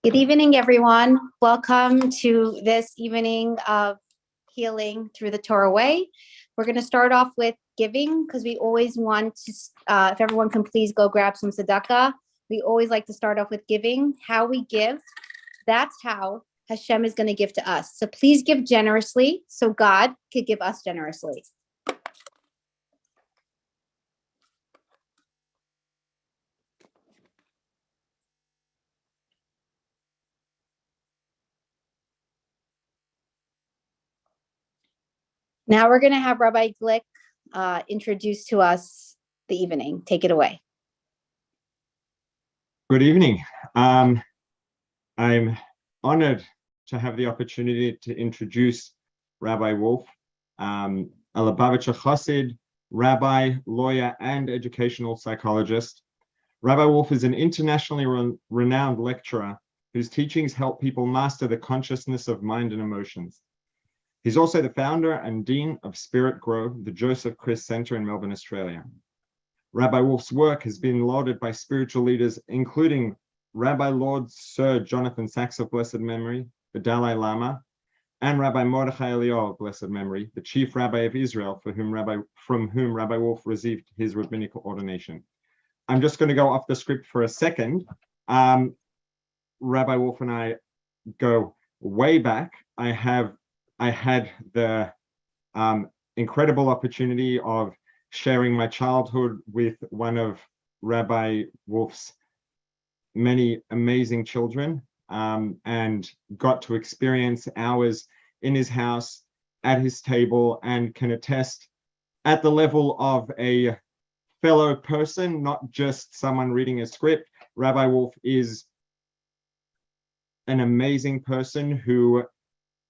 Good evening, everyone. Welcome to this evening of healing through the Torah way. We're going to start off with giving because we always want to, if everyone can please go grab some tzedakah. We always like to start off with giving. How we give, that's how Hashem is going to give to us. So please give generously so God could give us generously. Now we're going to have Rabbi Glick introduce to us the evening. Take it away. Good evening. I'm honored to have the opportunity to introduce Rabbi Wolf, a Lubavitcher Chossid, rabbi, lawyer, and educational psychologist. Rabbi Wolf is an internationally renowned lecturer whose teachings help people master the consciousness of mind and emotions. He's also the founder and dean of Spirit Grow, the Joseph Chris Center in Melbourne, Australia. Rabbi Wolf's work has been lauded by spiritual leaders, including Rabbi Lord Sir Jonathan Sacks of blessed memory, the Dalai Lama, and Rabbi Mordechai Eliyahu of blessed memory, the chief rabbi of Israel, from whom Rabbi Wolf received his rabbinical ordination. I'm just going to go off the script for a second. Rabbi Wolf and I go way back. I had the incredible opportunity of sharing my childhood with one of Rabbi Wolf's many amazing children, and got to experience hours in his house, at his table, and can attest at the level of a fellow person, not just someone reading a script. Rabbi Wolf is an amazing person who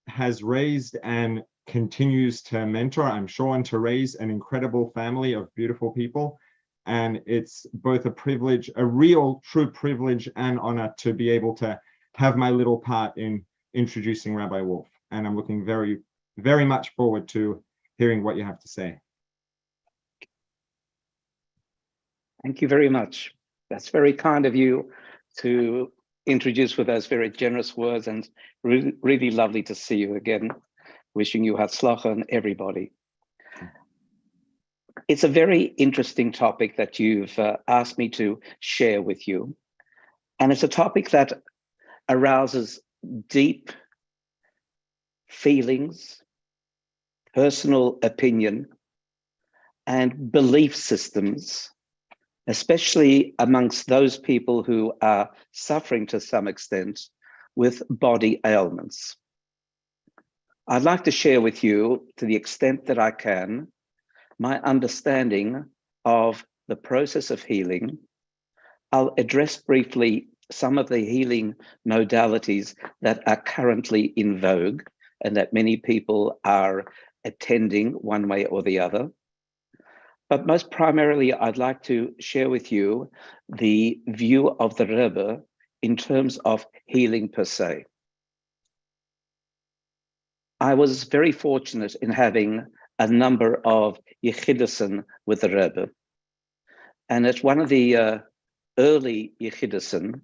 has raised and continues to mentor, I'm sure, and to raise an incredible family of beautiful people. And it's both a privilege, a real true privilege and honor to be able to have my little part in introducing Rabbi Wolf. And I'm looking very, very much forward to hearing what you have to say. Thank you very much. That's very kind of you to introduce with those very generous words, and really, really lovely to see you again. Wishing you hatzlacha and everybody. It's a very interesting topic that you've asked me to share with you. And it's a topic that arouses deep feelings, personal opinion, and belief systems, especially amongst those people who are suffering to some extent with body ailments. I'd like to share with you, to the extent that I can, my understanding of the process of healing. I'll address briefly some of the healing modalities that are currently in vogue and that many people are attending one way or the other. But most primarily, I'd like to share with you the view of the Rebbe in terms of healing per se. I was very fortunate in having a number of yichidusin with the Rebbe. And at one of the early yichidusin,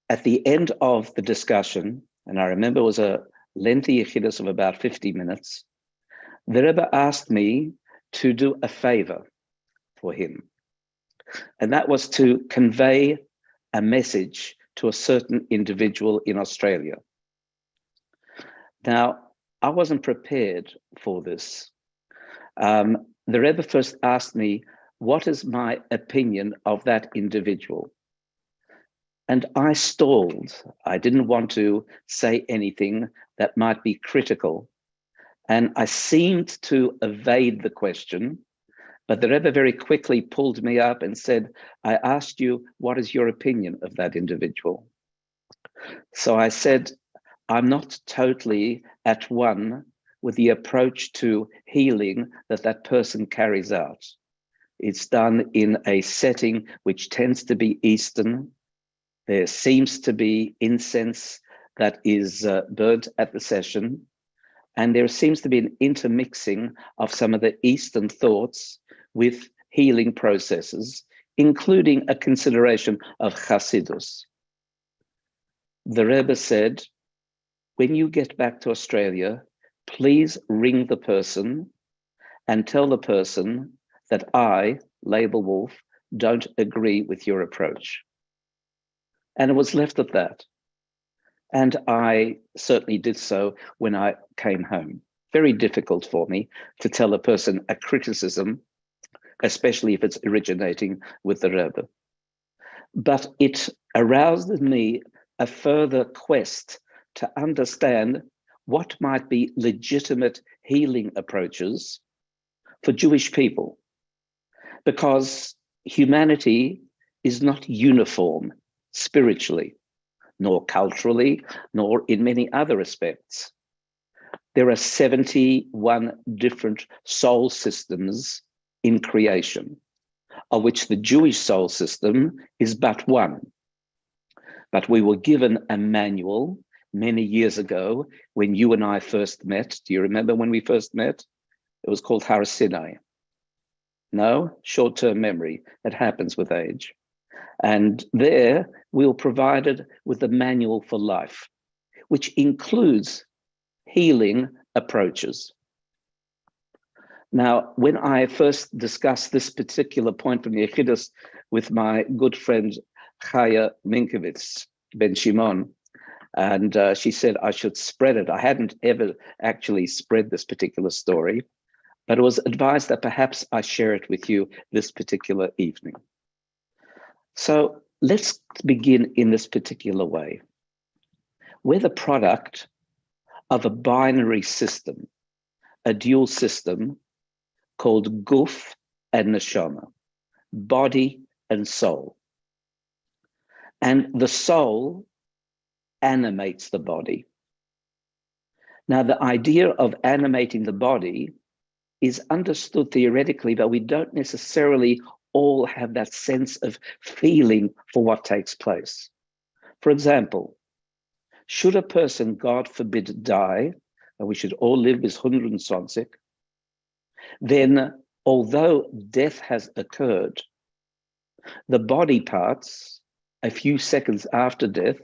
at the end of the discussion, and I remember it was a lengthy yichidus of about 50 minutes, the Rebbe asked me to do a favor for him. And that was to convey a message to a certain individual in Australia. Now, I wasn't prepared for this. The Rebbe first asked me, what is my opinion of that individual? And I stalled. I didn't want to say anything that might be critical. And I seemed to evade the question, but the Rebbe very quickly pulled me up and said, I asked you, what is your opinion of that individual? So I said, I'm not totally at one with the approach to healing that that person carries out. It's done in a setting which tends to be Eastern. There seems to be incense that is burnt at the session. And there seems to be an intermixing of some of the Eastern thoughts with healing processes, including a consideration of Chassidus. the Rebbe said, when you get back to Australia, please ring the person and tell the person that I, Laibl Wolf, don't agree with your approach. And it was left at that. And I certainly did so when I came home. Very difficult for me to tell a person a criticism, especially if it's originating with the Rebbe. But it aroused in me a further quest to understand what might be legitimate healing approaches for Jewish people, because humanity is not uniform spiritually, nor culturally, nor in many other respects. There are 71 different soul systems in creation, of which the Jewish soul system is but one. But we were given a manual many years ago when you and I first met. Do you remember when we first met? It was called Har Sinai. No, short-term memory. It happens with age. And there we were provided with a manual for life, which includes healing approaches. Now, when I first discussed this particular point from the Chassidus with my good friend Chaya Mink-Benchemhoun, and she said I should spread it. I hadn't ever actually spread this particular story, but it was advised that perhaps I share it with you this particular evening. So let's begin in this particular way. We're the product of a binary system, a dual system called Guf and Neshama, body and soul. And the soul animates the body. Now, the idea of animating the body is understood theoretically, but we don't necessarily all have that sense of feeling for what takes place. For example, should a person, God forbid, die, and we should all live bis 120, then although death has occurred, the body parts, a few seconds after death,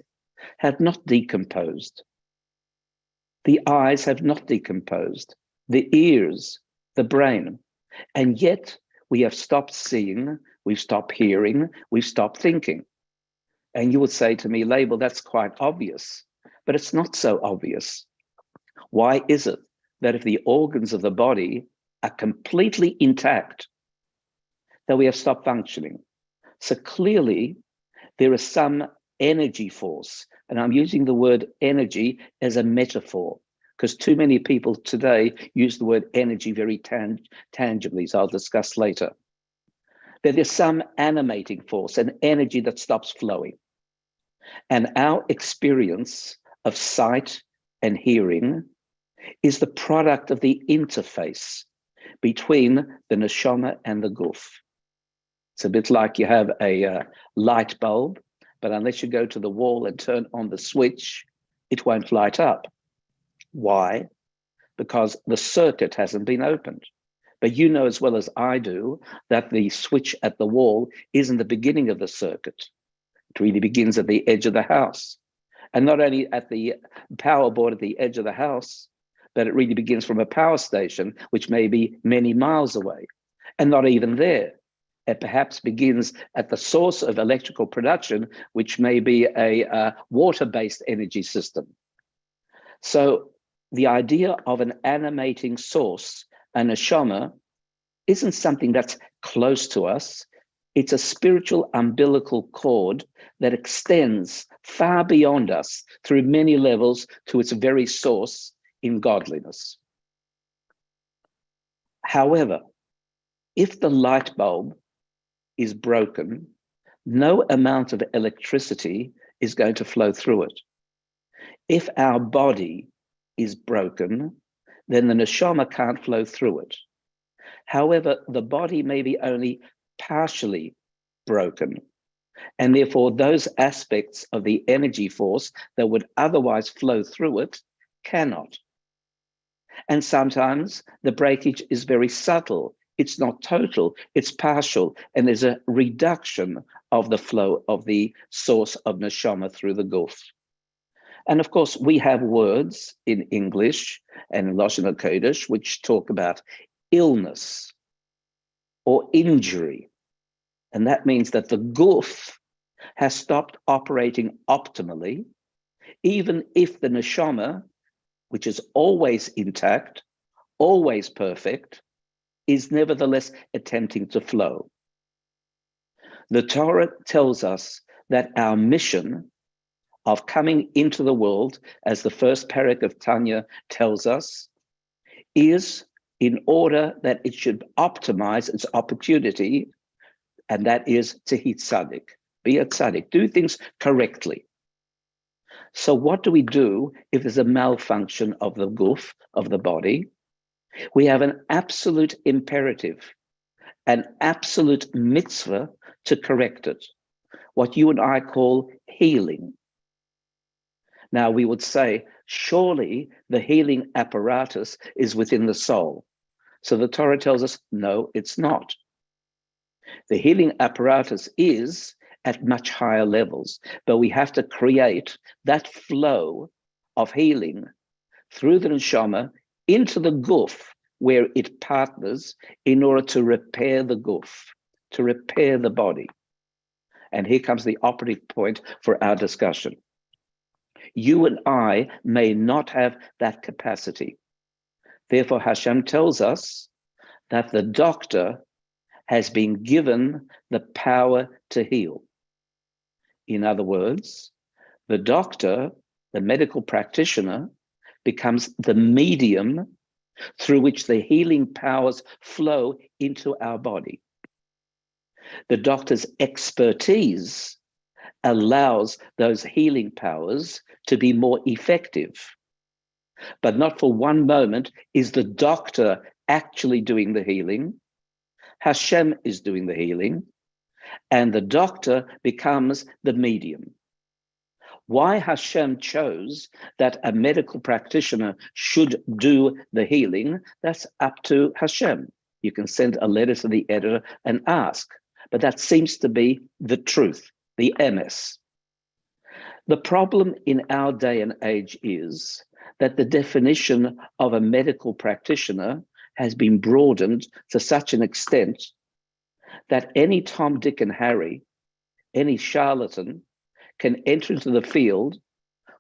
have not decomposed. The eyes have not decomposed, the ears, the brain, and yet we have stopped seeing, we've stopped hearing, we've stopped thinking. And you would say to me, Laibl, that's quite obvious, but it's not so obvious. Why is it that if the organs of the body are completely intact, that we have stopped functioning? So clearly, there is some energy force, and I'm using the word energy as a metaphor, because too many people today use the word energy very tangibly, so I'll discuss later. That there's some animating force, an energy that stops flowing. And our experience of sight and hearing is the product of the interface between the neshama and the guf. It's a bit like you have a light bulb, but unless you go to the wall and turn on the switch, it won't light up. Why? Because the circuit hasn't been opened. But you know as well as I do that the switch at the wall isn't the beginning of the circuit. It really begins at the edge of the house. And not only at the power board at the edge of the house, but it really begins from a power station, which may be many miles away. And not even there. It perhaps begins at the source of electrical production, which may be a water-based energy system. So the idea of an animating source, a neshama, isn't something that's close to us. It's a spiritual umbilical cord that extends far beyond us through many levels to its very source in godliness. However, if the light bulb is broken, no amount of electricity is going to flow through it. If our body is broken, then the neshama can't flow through it. However, the body may be only partially broken, and therefore those aspects of the energy force that would otherwise flow through it cannot. And sometimes the breakage is very subtle. It's not total, it's partial, and there's a reduction of the flow of the source of neshama through the guf. And of course, we have words in English and in Lashon HaKodesh which talk about illness or injury. And that means that the guf has stopped operating optimally, even if the neshama, which is always intact, always perfect, is nevertheless attempting to flow. The Torah tells us that our mission of coming into the world, as the first parak of Tanya tells us, is in order that it should optimize its opportunity, and that is to hit tzaddik, be a tzaddik, do things correctly. So what do we do if there's a malfunction of the guf, of the body? We have an absolute imperative, an absolute mitzvah to correct it, what you and I call healing. Now we would say, surely the healing apparatus is within the soul. So the Torah tells us, no, it's not. The healing apparatus is at much higher levels, but we have to create that flow of healing through the neshama into the guf where it partners in order to repair the guf, to repair the body. And here comes the operative point for our discussion. You and I may not have that capacity. Therefore, Hashem tells us that the doctor has been given the power to heal. In other words, the doctor, the medical practitioner, becomes the medium through which the healing powers flow into our body. The doctor's expertise allows those healing powers to be more effective. But not for one moment is the doctor actually doing the healing. Hashem is doing the healing, and the doctor becomes the medium. Why Hashem chose that a medical practitioner should do the healing, that's up to Hashem. You can send a letter to the editor and ask, but that seems to be the truth, the MS. The problem in our day and age is that the definition of a medical practitioner has been broadened to such an extent that any Tom, Dick, and Harry, any charlatan, can enter into the field,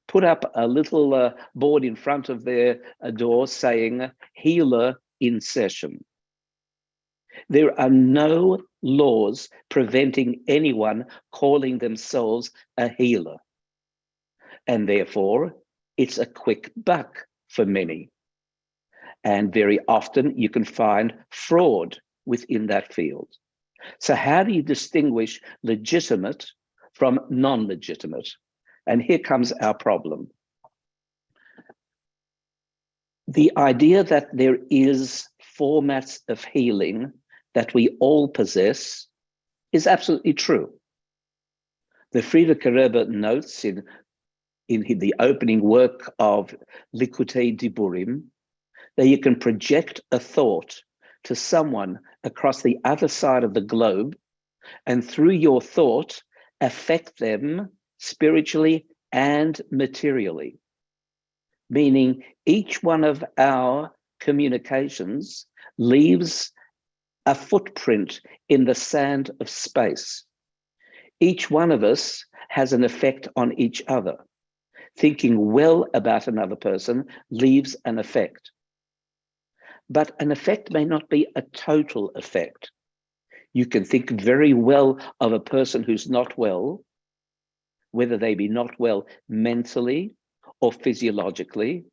put up a little board in front of their door saying, healer in session. There are no laws preventing anyone calling themselves a healer. And therefore, it's a quick buck for many. And very often you can find fraud within that field. So how do you distinguish legitimate from non-legitimate? And here comes our problem. The idea that there is formats of healing that we all possess is absolutely true. The Frierdiker Rebbe notes in the opening work of Likutei Diburim that you can project a thought to someone across the other side of the globe, and through your thought, affect them spiritually and materially. Meaning each one of our communications leaves a footprint in the sand of space. Each one of us has an effect on each other. Thinking well about another person leaves an effect. But an effect may not be a total effect. You can think very well of a person who's not well, whether they be not well mentally or physiologically,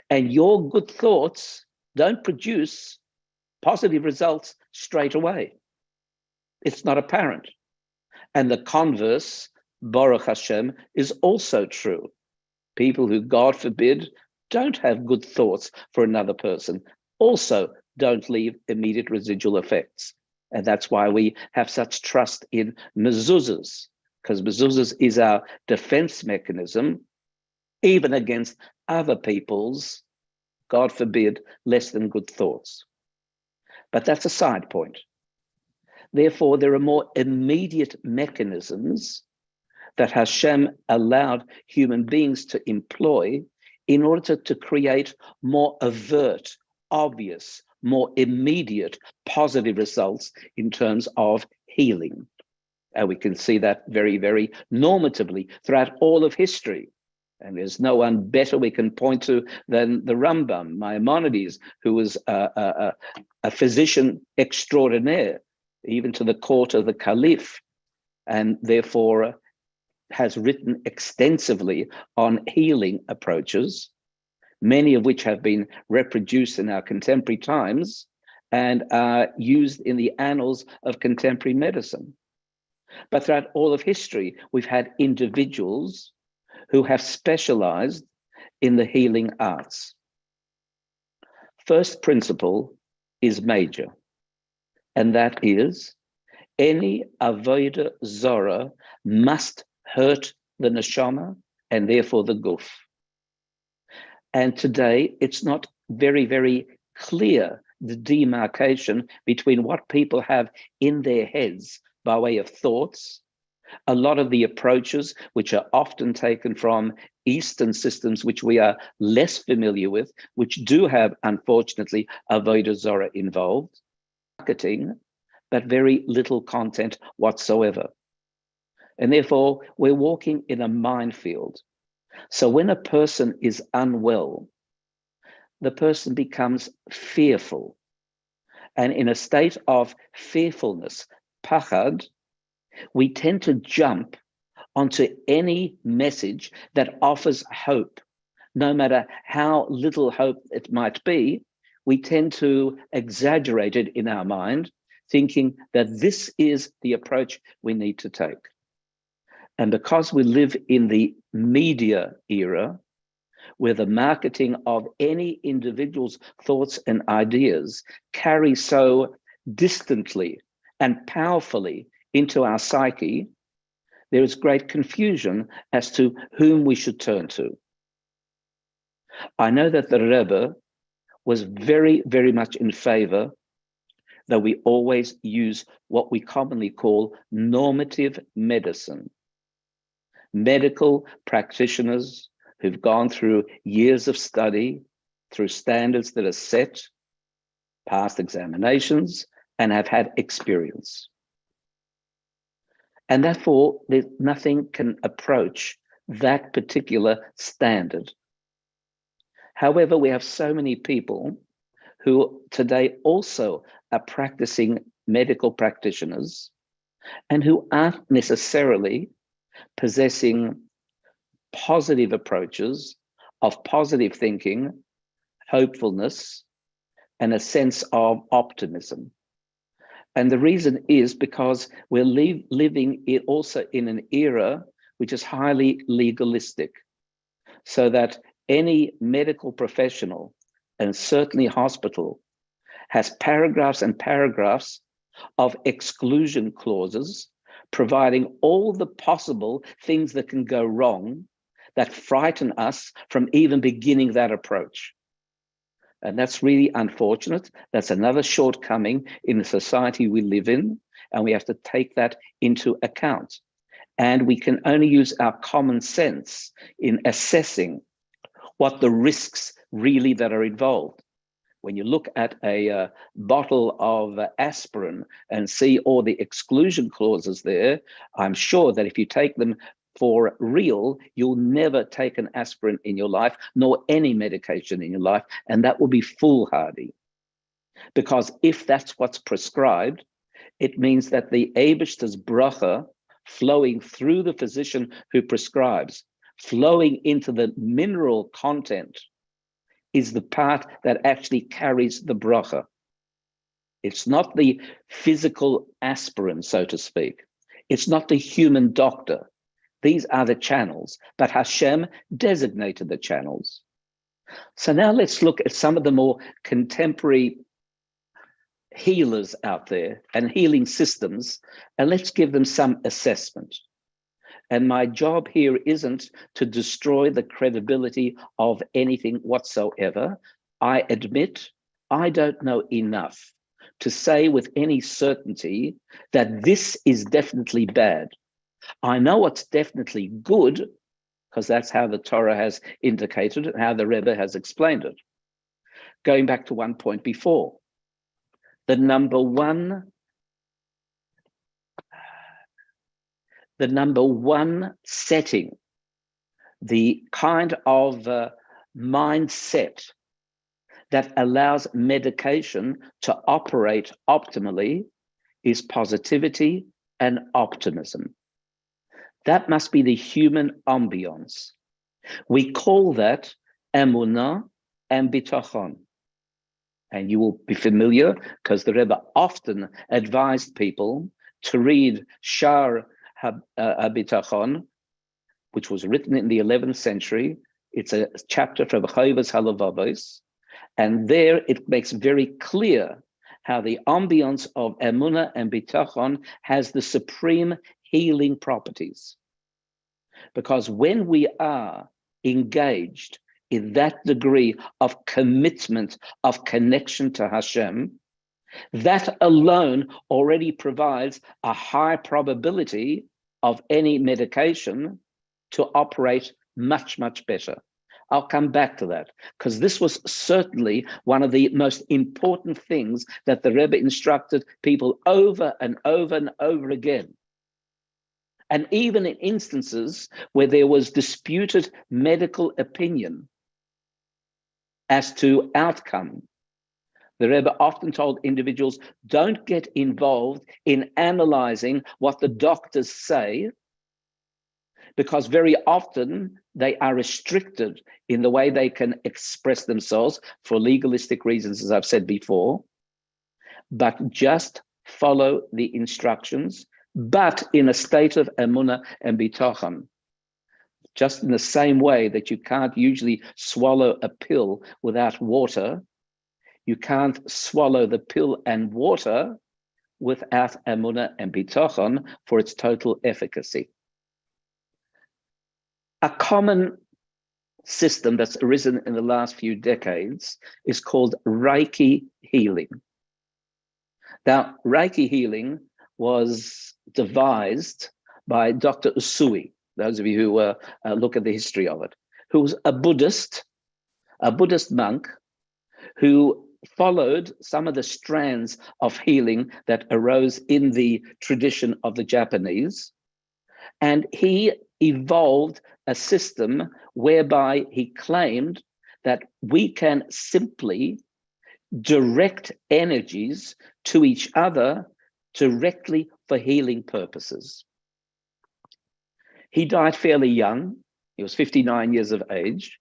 and your good thoughts don't produce positive results straight away. It's not apparent. And the converse, Baruch Hashem, is also true. People who, God forbid, don't have good thoughts for another person also don't leave immediate residual effects. And that's why we have such trust in mezuzahs, because mezuzahs is our defense mechanism, even against other people's, God forbid, less than good thoughts. But that's a side point. Therefore, there are more immediate mechanisms that Hashem allowed human beings to employ in order to create more overt, obvious, more immediate positive results in terms of healing. And we can see that very, very normatively throughout all of history. And there's no one better we can point to than the Rambam, Maimonides, who was a physician extraordinaire, even to the court of the Caliph, and therefore has written extensively on healing approaches, many of which have been reproduced in our contemporary times and are used in the annals of contemporary medicine. But throughout all of history, we've had individuals who have specialized in the healing arts. First principle is major, and that is any avodah zorah must hurt the neshama and therefore the guf. And today it's not very, very clear, the demarcation between what people have in their heads by way of thoughts. A lot of the approaches, which are often taken from Eastern systems, which we are less familiar with, which do have, unfortunately, avodah zorah involved, marketing, but very little content whatsoever. And therefore, we're walking in a minefield. So when a person is unwell, the person becomes fearful. And in a state of fearfulness, pachad, we tend to jump onto any message that offers hope. No matter how little hope it might be, we tend to exaggerate it in our mind, thinking that this is the approach we need to take. And because we live in the media era, where the marketing of any individual's thoughts and ideas carry so distantly and powerfully into our psyche, there is great confusion as to whom we should turn to. I know that the Rebbe was very, very much in favor that we always use what we commonly call normative medicine. Medical practitioners who've gone through years of study, through standards that are set, passed examinations, and have had experience. And therefore, nothing can approach that particular standard. However, we have so many people who today also are practicing medical practitioners and who aren't necessarily possessing positive approaches of positive thinking, hopefulness, and a sense of optimism. And the reason is because we're living also in an era which is highly legalistic, so that any medical professional, and certainly hospital, has paragraphs and paragraphs of exclusion clauses, providing all the possible things that can go wrong that frighten us from even beginning that approach. And that's really unfortunate. That's another shortcoming in the society we live in, and we have to take that into account. And we can only use our common sense in assessing what the risks really that are involved. When you look at a bottle of aspirin and see all the exclusion clauses there, I'm sure that if you take them for real, you'll never take an aspirin in your life, nor any medication in your life, and that will be foolhardy. Because if that's what's prescribed, it means that the Eibishter's bracha flowing through the physician who prescribes, flowing into the mineral content, is the part that actually carries the bracha. It's not the physical aspirin, so to speak. It's not the human doctor. These are the channels, but Hashem designated the channels. So now let's look at some of the more contemporary healers out there and healing systems, and let's give them some assessment. And my job here isn't to destroy the credibility of anything whatsoever. I admit I don't know enough to say with any certainty that this is definitely bad. I know what's definitely good, because that's how the Torah has indicated it, how the Rebbe has explained it. Going back to one point before, the number one setting, the kind of mindset that allows medication to operate optimally is positivity and optimism. That must be the human ambience. We call that emunah and bitachon. And you will be familiar because the Rebbe often advised people to read Shar HaBitachon, which was written in the 11th century. It's a chapter from Chovos HaLevavos, and there it makes very clear how the ambience of emunah and bitachon has the supreme healing properties. Because when we are engaged in that degree of commitment, of connection to Hashem, that alone already provides a high probability of any medication to operate much, much better. I'll come back to that, because this was certainly one of the most important things that the Rebbe instructed people over and over and over again. And even in instances where there was disputed medical opinion as to outcome, the Rebbe often told individuals, don't get involved in analyzing what the doctors say, because very often they are restricted in the way they can express themselves for legalistic reasons, as I've said before, but just follow the instructions, but in a state of emunah and bitachon. Just in the same way that you can't usually swallow a pill without water, you can't swallow the pill and water without emunah and bitachon for its total efficacy. A common system that's arisen in the last few decades is called Reiki healing. Now, Reiki healing was devised by Dr. Usui, those of you who look at the history of it, who was a Buddhist monk who followed some of the strands of healing that arose in the tradition of the Japanese. And he evolved a system whereby he claimed that we can simply direct energies to each other directly for healing purposes. He died fairly young. He was 59 years of age.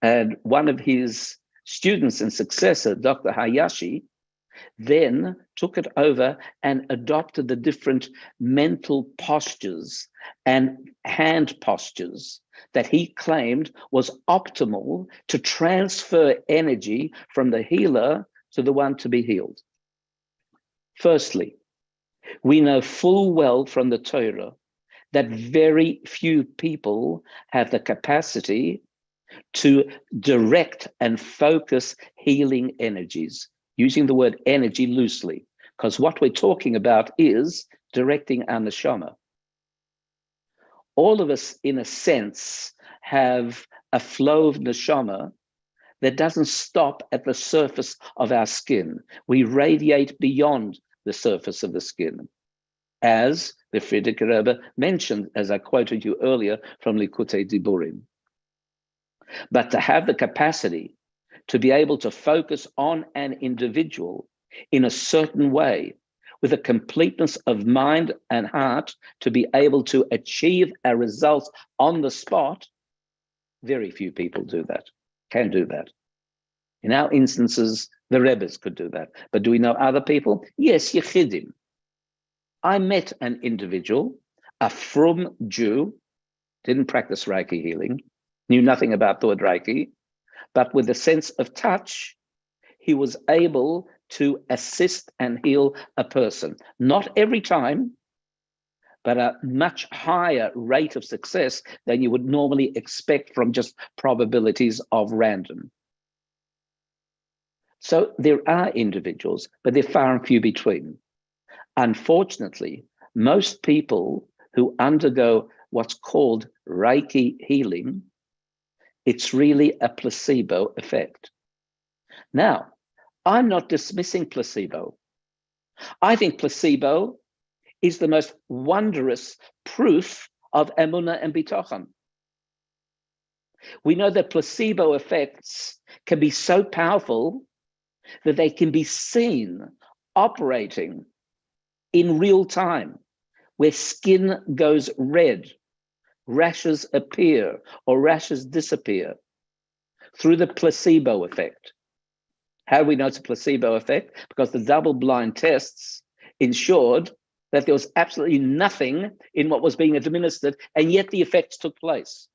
And one of his students and successor, Dr. Hayashi, then took it over and adopted the different mental postures and hand postures that he claimed was optimal to transfer energy from the healer to the one to be healed. Firstly, we know full well from the Torah that very few people have the capacity to direct and focus healing energies, using the word energy loosely, because what we're talking about is directing our neshama. All of us, in a sense, have a flow of neshama that doesn't stop at the surface of our skin. We radiate beyond the surface of the skin, as the Friedrich Rebbe mentioned, as I quoted you earlier from Likutei Diburim. But to have the capacity to be able to focus on an individual in a certain way, with a completeness of mind and heart, to be able to achieve a result on the spot, very few people do that, can do that. In our instances, the Rebbes could do that. But do we know other people? Yes, Yechidim. I met an individual, a frum Jew, didn't practice Reiki healing, knew nothing about the word Reiki, but with a sense of touch, he was able to assist and heal a person. Not every time, but a much higher rate of success than you would normally expect from just probabilities of random. So there are individuals, but they're far and few between. Unfortunately, most people who undergo what's called Reiki healing, it's really a placebo effect. Now, I'm not dismissing placebo. I think placebo is the most wondrous proof of emunah and bitachon. We know that placebo effects can be so powerful that they can be seen operating in real time, where skin goes red, rashes appear or rashes disappear through the placebo effect. How do we know it's a placebo effect? Because the double-blind tests ensured that there was absolutely nothing in what was being administered, and yet the effects took place.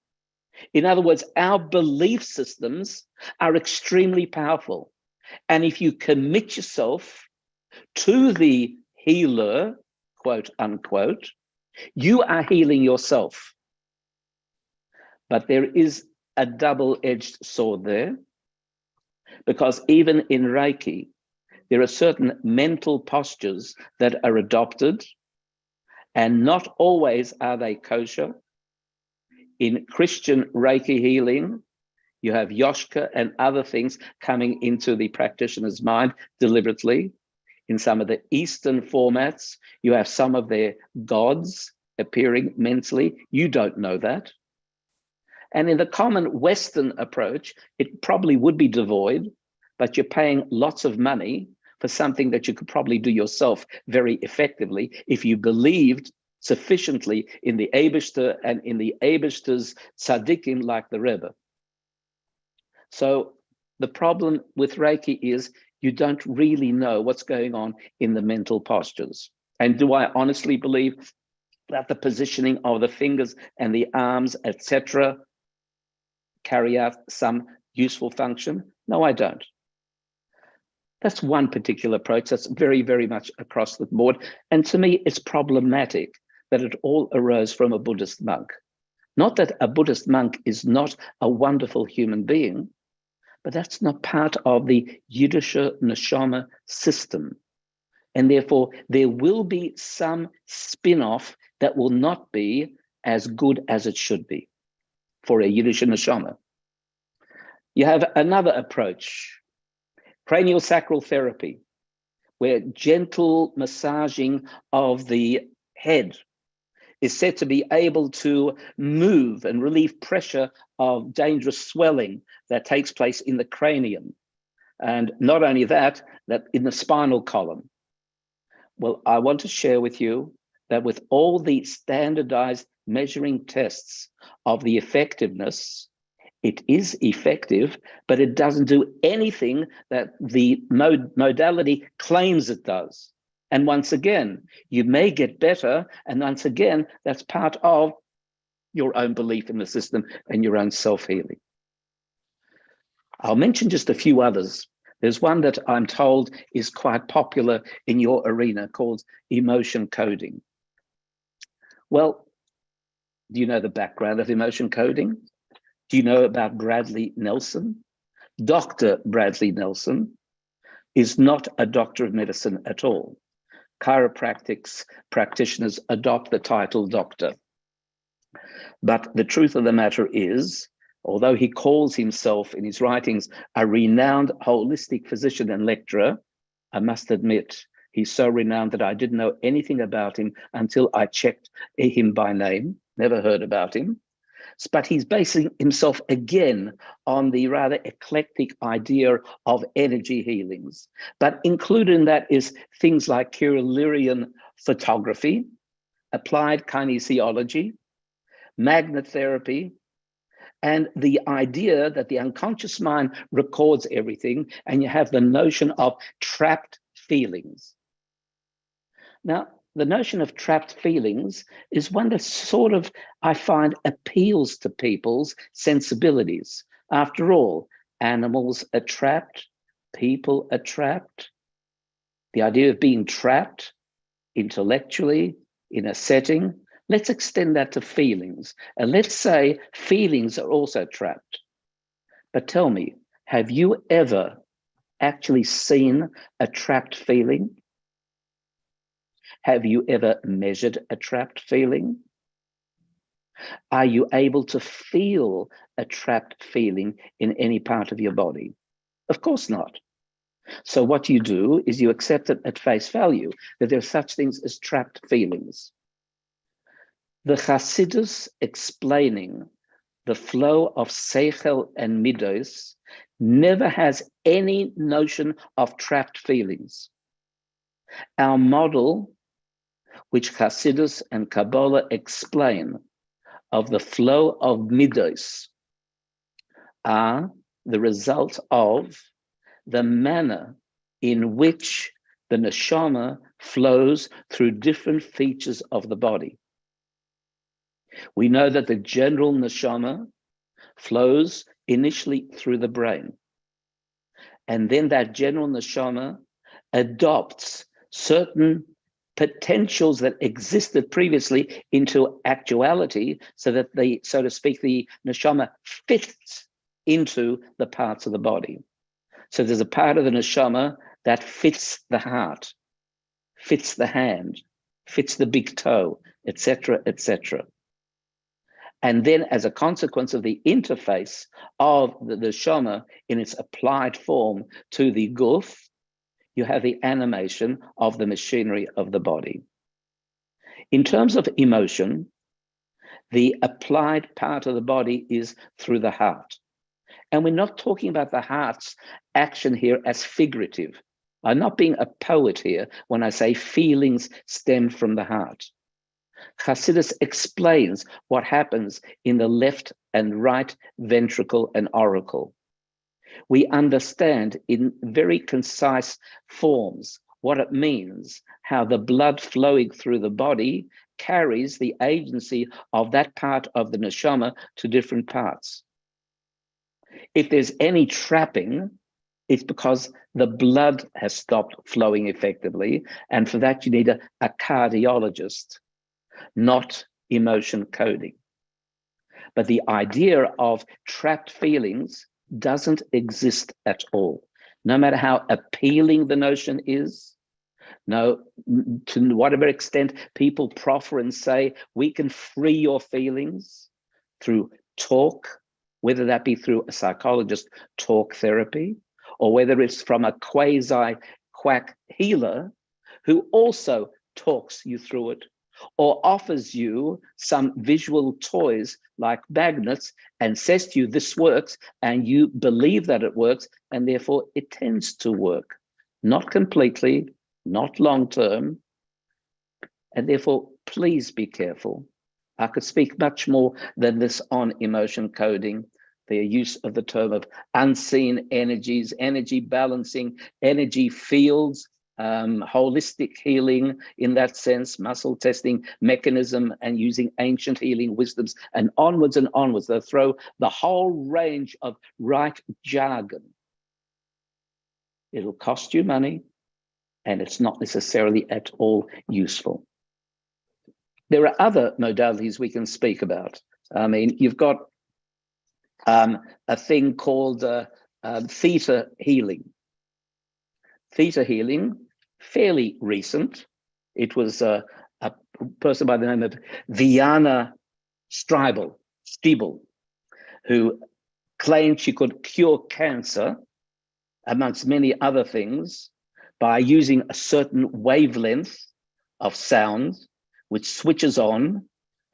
In other words, our belief systems are extremely powerful. And if you commit yourself to the healer, quote unquote, you are healing yourself. But there is a double-edged sword there, because even in Reiki, there are certain mental postures that are adopted, and not always are they kosher. In Christian Reiki healing, you have Yoshka and other things coming into the practitioner's mind deliberately. In some of the Eastern formats, you have some of their gods appearing mentally. You don't know that. And in the common Western approach, it probably would be devoid, but you're paying lots of money for something that you could probably do yourself very effectively if you believed sufficiently in the Eibishter and in the Eibishter's tzaddikim like the Rebbe. So the problem with Reiki is you don't really know what's going on in the mental postures. And do I honestly believe that the positioning of the fingers and the arms, etc., carry out some useful function? No, I don't. That's one particular approach that's very, very much across the board. And to me, it's problematic that it all arose from a Buddhist monk. Not that a Buddhist monk is not a wonderful human being, but that's not part of the Yiddische Neshama system. And therefore, there will be some spin-off that will not be as good as it should be for a Yiddische Neshama. You have another approach, cranial sacral therapy, where gentle massaging of the head is said to be able to move and relieve pressure of dangerous swelling that takes place in the cranium. And not only that, that in the spinal column. Well, I want to share with you that with all the standardized measuring tests of the effectiveness, it is effective, but it doesn't do anything that the modality claims it does. And once again, you may get better, and once again, that's part of your own belief in the system and your own self-healing. I'll mention just a few others. There's one that I'm told is quite popular in your arena called emotion coding. Well, do you know the background of emotion coding? Do you know about Bradley Nelson? Dr. Bradley Nelson is not a doctor of medicine at all. Chiropractic practitioners adopt the title doctor. But the truth of the matter is, although he calls himself in his writings a renowned holistic physician and lecturer, I must admit, he's so renowned that I didn't know anything about him until I checked him by name, never heard about him. But he's basing himself again on the rather eclectic idea of energy healings. But included in that is things like Kirillirian photography, applied kinesiology, magnet therapy, and the idea that the unconscious mind records everything, and you have the notion of trapped feelings. Now, the notion of trapped feelings is one that sort of, I find, appeals to people's sensibilities. After all, animals are trapped, people are trapped. The idea of being trapped intellectually in a setting, let's extend that to feelings. And let's say feelings are also trapped. But tell me, have you ever actually seen a trapped feeling? Have you ever measured a trapped feeling? Are you able to feel a trapped feeling in any part of your body? Of course not. So what you do is you accept it at face value, that there are such things as trapped feelings. The Chassidus explaining the flow of seichel and midos never has any notion of trapped feelings. Our model, which Chassidus and Kabbalah explain, of the flow of midos are the result of the manner in which the neshama flows through different features of the body. We know that the general neshama flows initially through the brain, and then that general neshama adopts certain potentials that existed previously into actuality, so that the, so to speak, the neshama fits into the parts of the body. So there's a part of the neshama that fits the heart, fits the hand, fits the big toe, etc., etc. And then as a consequence of the interface of the neshama in its applied form to the guf, you have the animation of the machinery of the body. In terms of emotion, the applied part of the body is through the heart. And we're not talking about the heart's action here as figurative. I'm not being a poet here when I say feelings stem from the heart. Chassidus explains what happens in the left and right ventricle and auricle. We understand in very concise forms what it means, how the blood flowing through the body carries the agency of that part of the neshama to different parts. If there's any trapping, it's because the blood has stopped flowing effectively, and for that you need a cardiologist, not emotion coding. But the idea of trapped feelings doesn't exist at all. No matter how appealing the notion is, no, to whatever extent people proffer and say, we can free your feelings through talk, whether that be through a psychologist talk therapy, or whether it's from a quasi-quack healer who also talks you through it, or offers you some visual toys like magnets and says to you, this works, and you believe that it works, and therefore it tends to work. Not completely, not long-term, and therefore please be careful. I could speak much more than this on emotion coding, the use of the term of unseen energies, energy balancing, energy fields, holistic healing in that sense, muscle testing mechanism, and using ancient healing wisdoms, and onwards and onwards. They'll throw the whole range of right jargon. It'll cost you money, and it's not necessarily at all useful. There are other modalities we can speak about. I mean, you've got a thing called theta healing. Theta healing, fairly recent. It was a person by the name of Viana Stiebel, who claimed she could cure cancer, amongst many other things, by using a certain wavelength of sound, which switches on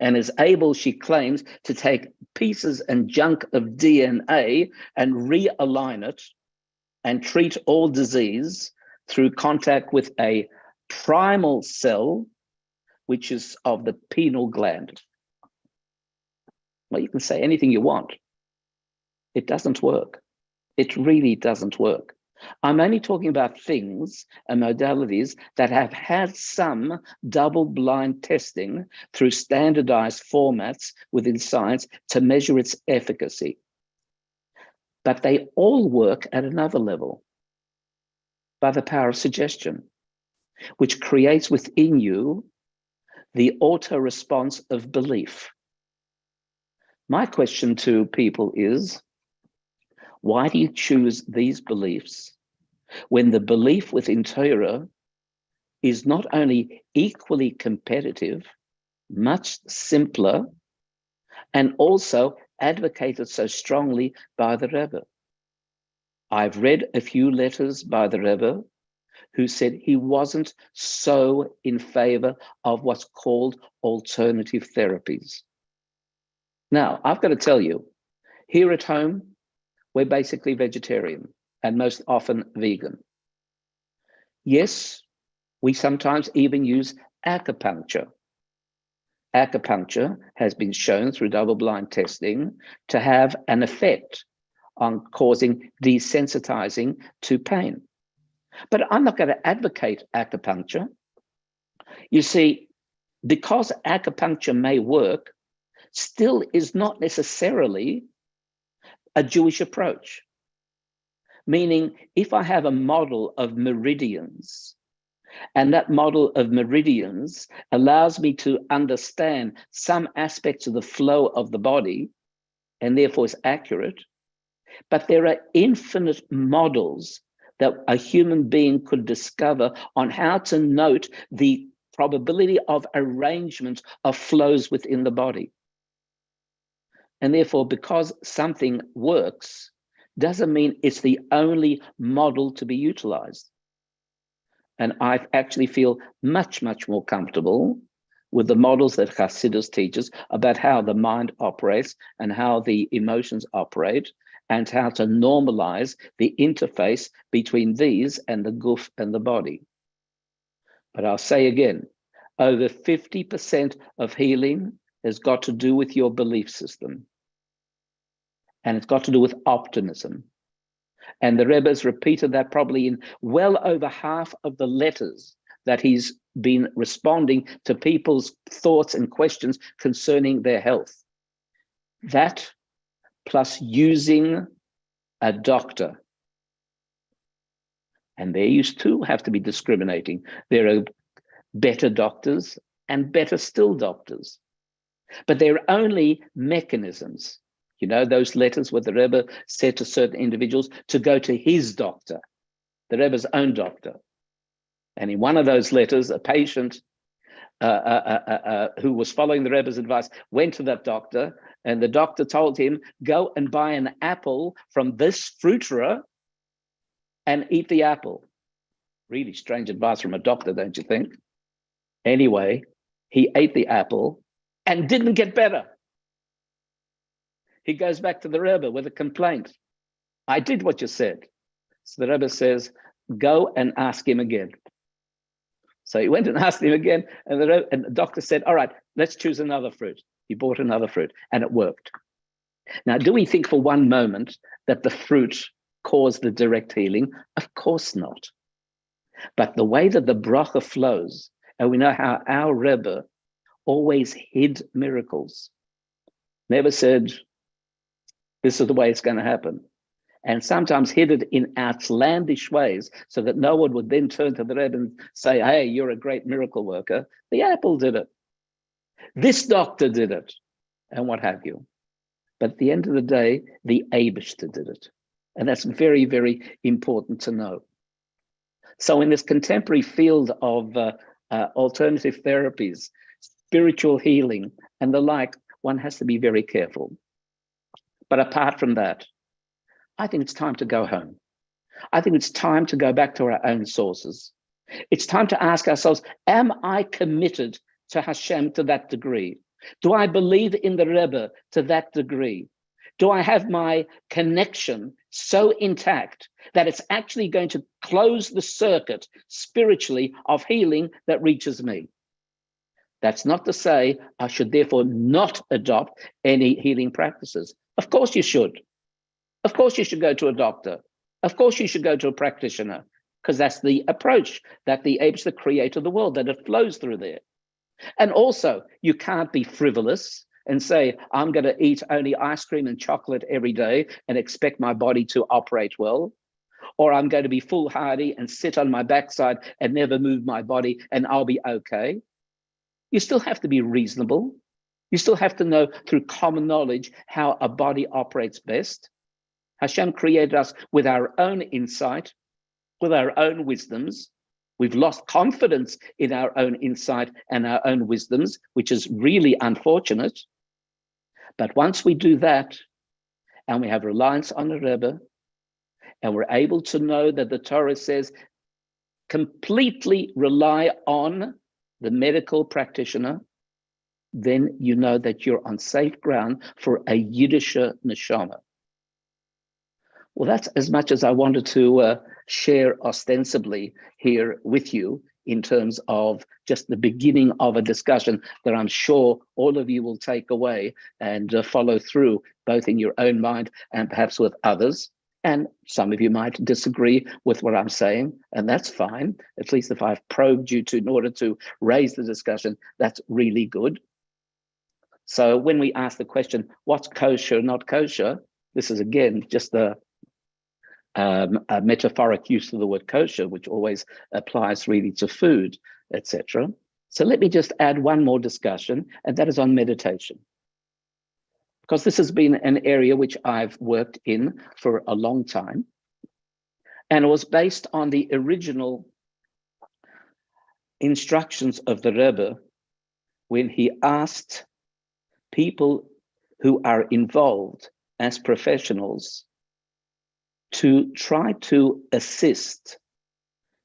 and is able, she claims, to take pieces and junk of DNA and realign it and treat all disease through contact with a primal cell, which is of the pineal gland. Well, you can say anything you want. It doesn't work. It really doesn't work. I'm only talking about things and modalities that have had some double-blind testing through standardized formats within science to measure its efficacy. But they all work at another level, by the power of suggestion, which creates within you the auto-response of belief. My question to people is, why do you choose these beliefs when the belief within Torah is not only equally competitive, much simpler, and also advocated so strongly by the Rebbe. I've read a few letters by the Rebbe who said he wasn't so in favor of what's called alternative therapies. Now, I've got to tell you, here at home, we're basically vegetarian and most often vegan. Yes, we sometimes even use acupuncture. Acupuncture has been shown through double-blind testing to have an effect on causing desensitizing to pain. But I'm not going to advocate acupuncture. You see, because acupuncture may work, still is not necessarily a Jewish approach. Meaning, if I have a model of meridians, and that model of meridians allows me to understand some aspects of the flow of the body, and therefore is accurate, but there are infinite models that a human being could discover on how to note the probability of arrangement of flows within the body. And therefore, because something works, doesn't mean it's the only model to be utilized. And I actually feel much, much more comfortable with the models that Chassidus teaches about how the mind operates and how the emotions operate and how to normalize the interface between these and the guf and the body. But I'll say again, over 50% of healing has got to do with your belief system. And it's got to do with optimism. And the Rebbe has repeated that probably in well over half of the letters that he's been responding to people's thoughts and questions concerning their health. That plus using a doctor. And there you too have to be discriminating. There are better doctors and better still doctors. But there are only mechanisms. You know, those letters where the Rebbe said to certain individuals to go to his doctor, the Rebbe's own doctor. And in one of those letters, a patient who was following the Rebbe's advice went to that doctor, and the doctor told him, go and buy an apple from this fruiterer and eat the apple. Really strange advice from a doctor, don't you think? Anyway, he ate the apple and didn't get better. He goes back to the Rebbe with a complaint. I did what you said. So the Rebbe says, go and ask him again. So he went and asked him again, and the doctor said, all right, let's choose another fruit. He bought another fruit, and it worked. Now, do we think for one moment that the fruit caused the direct healing? Of course not. But the way that the bracha flows, and we know how our Rebbe always hid miracles, never said, this is the way it's going to happen. And sometimes hid it in outlandish ways so that no one would then turn to the Rebbe and say, hey, you're a great miracle worker. The apple did it. This doctor did it. And what have you. But at the end of the day, the Eibishter did it. And that's very, very important to know. So in this contemporary field of alternative therapies, spiritual healing, and the like, one has to be very careful. But apart from that, I think it's time to go home. I think it's time to go back to our own sources. It's time to ask ourselves, am I committed to Hashem to that degree? Do I believe in the Rebbe to that degree? Do I have my connection so intact that it's actually going to close the circuit spiritually of healing that reaches me? That's not to say I should therefore not adopt any healing practices. Of course you should. Of course you should go to a doctor. Of course you should go to a practitioner, because that's the approach that the apes that created the world, that it flows through there. And also, you can't be frivolous and say, I'm going to eat only ice cream and chocolate every day and expect my body to operate well. Or I'm going to be foolhardy and sit on my backside and never move my body and I'll be okay. You still have to be reasonable. You still have to know through common knowledge how a body operates best. Hashem created us with our own insight, with our own wisdoms. We've lost confidence in our own insight and our own wisdoms, which is really unfortunate. But once we do that, and we have reliance on the Rebbe, and we're able to know that the Torah says, completely rely on the medical practitioner, then you know that you're on safe ground for a Yiddisher neshama. Well, that's as much as I wanted to share ostensibly here with you in terms of just the beginning of a discussion that I'm sure all of you will take away and follow through, both in your own mind and perhaps with others. And some of you might disagree with what I'm saying, and that's fine. At least if I've probed you in order to raise the discussion, that's really good. So when we ask the question, what's kosher, not kosher? This is, again, just a metaphoric use of the word kosher, which always applies really to food, etc. So let me just add one more discussion, and that is on meditation. Because this has been an area which I've worked in for a long time. And it was based on the original instructions of the Rebbe when he asked people who are involved as professionals to try to assist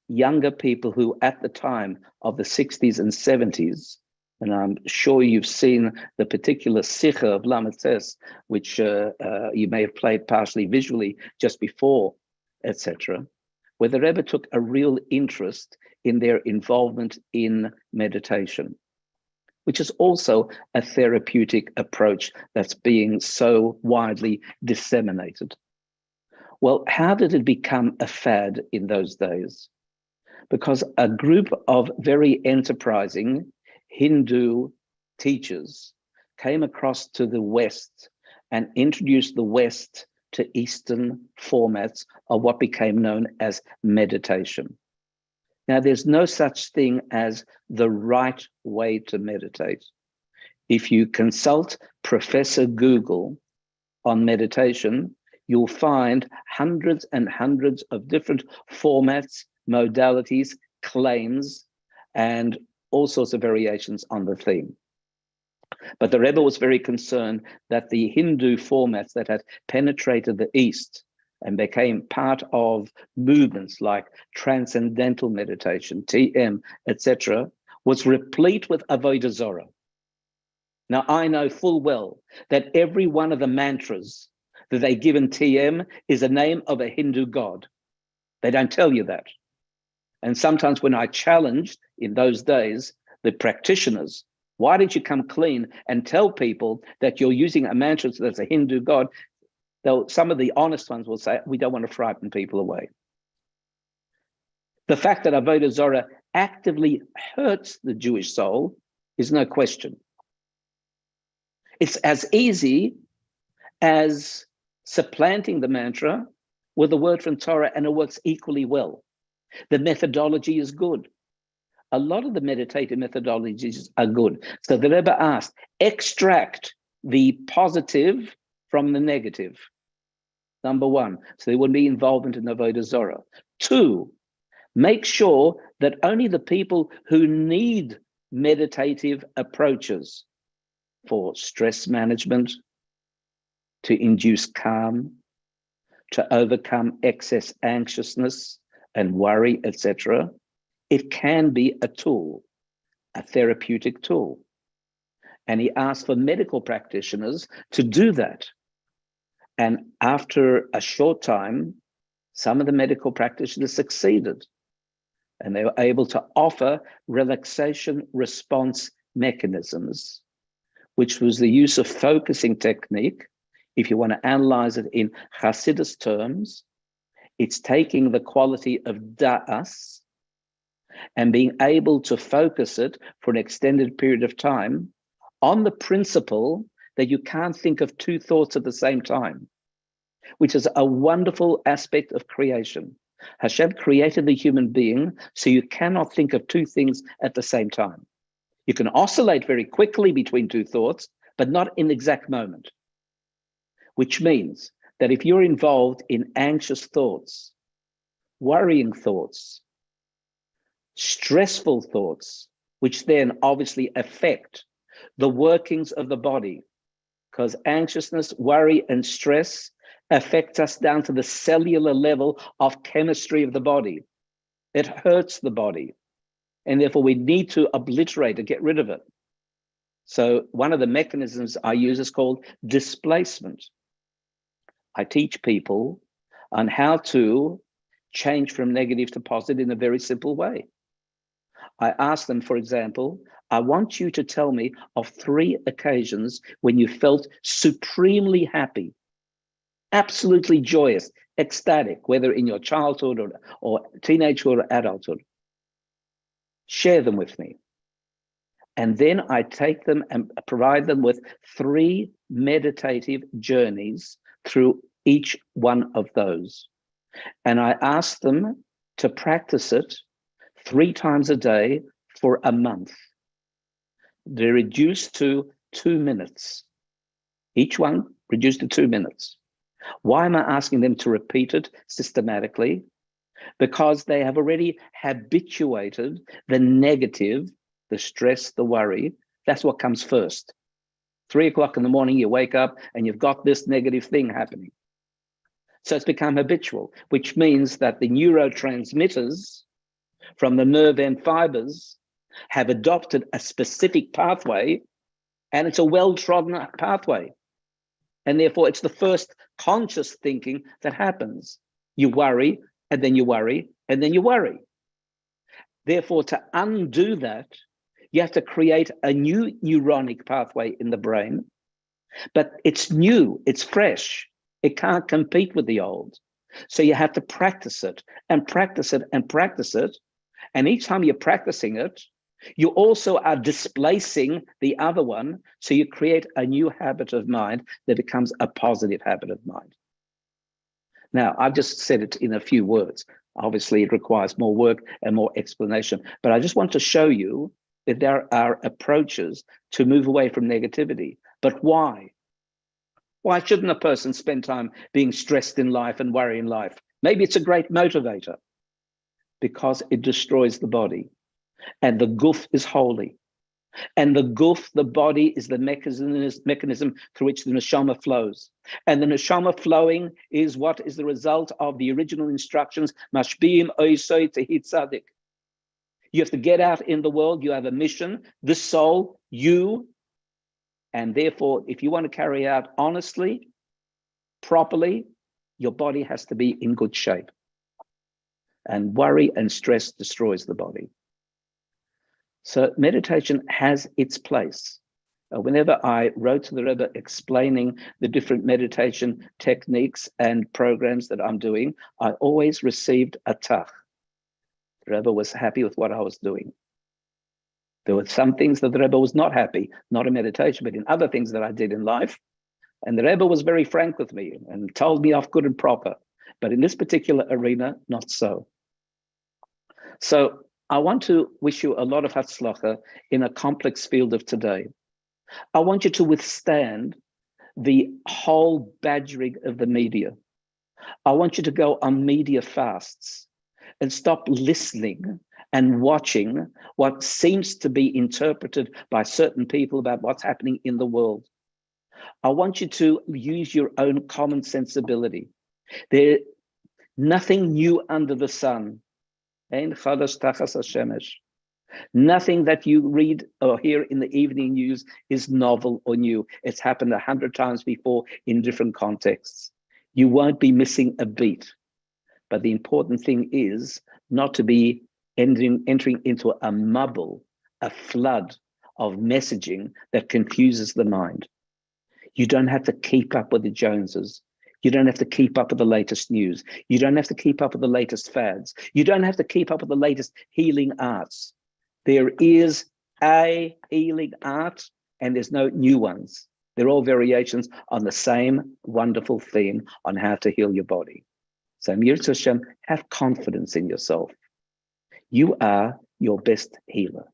younger people who at the time of the 60s and 70s, and I'm sure you've seen the particular Sikha of Lamates, which you may have played partially visually just before, etc., where the Rebbe took a real interest in their involvement in meditation, which is also a therapeutic approach that's being so widely disseminated. Well, how did it become a fad in those days? Because a group of very enterprising Hindu teachers came across to the West and introduced the West to Eastern formats of what became known as meditation. Now, there's no such thing as the right way to meditate. If you consult Professor Google on meditation, you'll find hundreds and hundreds of different formats, modalities, claims, and all sorts of variations on the theme. But the Rebbe was very concerned that the Hindu formats that had penetrated the East and became part of movements like transcendental meditation, TM, etc., was replete with avodah zarah. Now, I know full well that every one of the mantras that they give in TM is the name of a Hindu god. They don't tell you that. And sometimes when I challenged in those days the practitioners, why didn't you come clean and tell people that you're using a mantra that's a Hindu god? Though some of the honest ones will say, we don't want to frighten people away. The fact that avodah zarah actively hurts the Jewish soul is no question. It's as easy as supplanting the mantra with a word from Torah, and it works equally well. The methodology is good. A lot of the meditative methodologies are good. So the Rebbe asked, extract the positive from the negative. Number one, so there wouldn't be involvement in avodah zarah. Two, make sure that only the people who need meditative approaches for stress management, to induce calm, to overcome excess anxiousness and worry, etc., it can be a tool, a therapeutic tool. And he asked for medical practitioners to do that. And after a short time, some of the medical practitioners succeeded, and they were able to offer relaxation response mechanisms, which was the use of focusing technique. If you want to analyze it in Chassidus terms, it's taking the quality of da'as and being able to focus it for an extended period of time on the principle that you can't think of two thoughts at the same time, which is a wonderful aspect of creation. Hashem created the human being so you cannot think of two things at the same time. You can oscillate very quickly between two thoughts, but not in the exact moment. Which means that if you're involved in anxious thoughts, worrying thoughts, stressful thoughts, which then obviously affect the workings of the body, because anxiousness, worry, and stress affect us down to the cellular level of chemistry of the body. It hurts the body, and therefore we need to obliterate it, get rid of it. So one of the mechanisms I use is called displacement. I teach people on how to change from negative to positive in a very simple way. I ask them, for example, I want you to tell me of 3 occasions when you felt supremely happy, absolutely joyous, ecstatic, whether in your childhood or teenagehood or adulthood. Share them with me. And then I take them and provide them with 3 meditative journeys through each one of those. And I ask them to practice it 3 times a day for a month. They're reduced to 2 minutes. Each one reduced to 2 minutes. Why am I asking them to repeat it systematically? Because they have already habituated the negative, the stress, the worry. That's what comes first. 3 o'clock in the morning, you wake up and you've got this negative thing happening. So it's become habitual, which means that the neurotransmitters from the nerve end fibers have adopted a specific pathway, and it's a well-trodden pathway. And therefore, it's the first conscious thinking that happens. You worry, and then you worry, and then you worry. Therefore, to undo that, you have to create a new neuronic pathway in the brain, but it's new, it's fresh. It can't compete with the old. So you have to practice it and practice it and practice it. And each time you're practicing it, you also are displacing the other one. So you create a new habit of mind that becomes a positive habit of mind. Now, I've just said it in a few words. Obviously, it requires more work and more explanation. But I just want to show you that there are approaches to move away from negativity. But why? Why shouldn't a person spend time being stressed in life and worry in life? Maybe it's a great motivator, because it destroys the body. And the guf is holy. And the guf, the body, is the mechanism through which the neshama flows. And the neshama flowing is what is the result of the original instructions, mashbiim oisoi tehi tzadik. You have to get out in the world. You have a mission, this soul, you. And therefore, if you want to carry out honestly, properly, your body has to be in good shape. And worry and stress destroys the body. So meditation has its place. Whenever I wrote to the Rebbe explaining the different meditation techniques and programs that I'm doing, I always received a tach. The Rebbe was happy with what I was doing. There were some things that the Rebbe was not happy, not in meditation, but in other things that I did in life. And the Rebbe was very frank with me and told me off good and proper. But in this particular arena, not so. So I want to wish you a lot of hatzlacha in a complex field of today. I want you to withstand the whole badgering of the media. I want you to go on media fasts and stop listening and watching what seems to be interpreted by certain people about what's happening in the world. I want you to use your own common sensibility. There's nothing new under the sun. Nothing that you read or hear in the evening news is novel or new. It's happened 100 times before in different contexts. You won't be missing a beat. But the important thing is not to be entering into a mubble, a flood of messaging that confuses the mind. You don't have to keep up with the Joneses. You don't have to keep up with the latest news. You don't have to keep up with the latest fads. You don't have to keep up with the latest healing arts. There is a healing art and there's no new ones. They're all variations on the same wonderful theme on how to heal your body. So Mirz Hashem, have confidence in yourself. You are your best healer.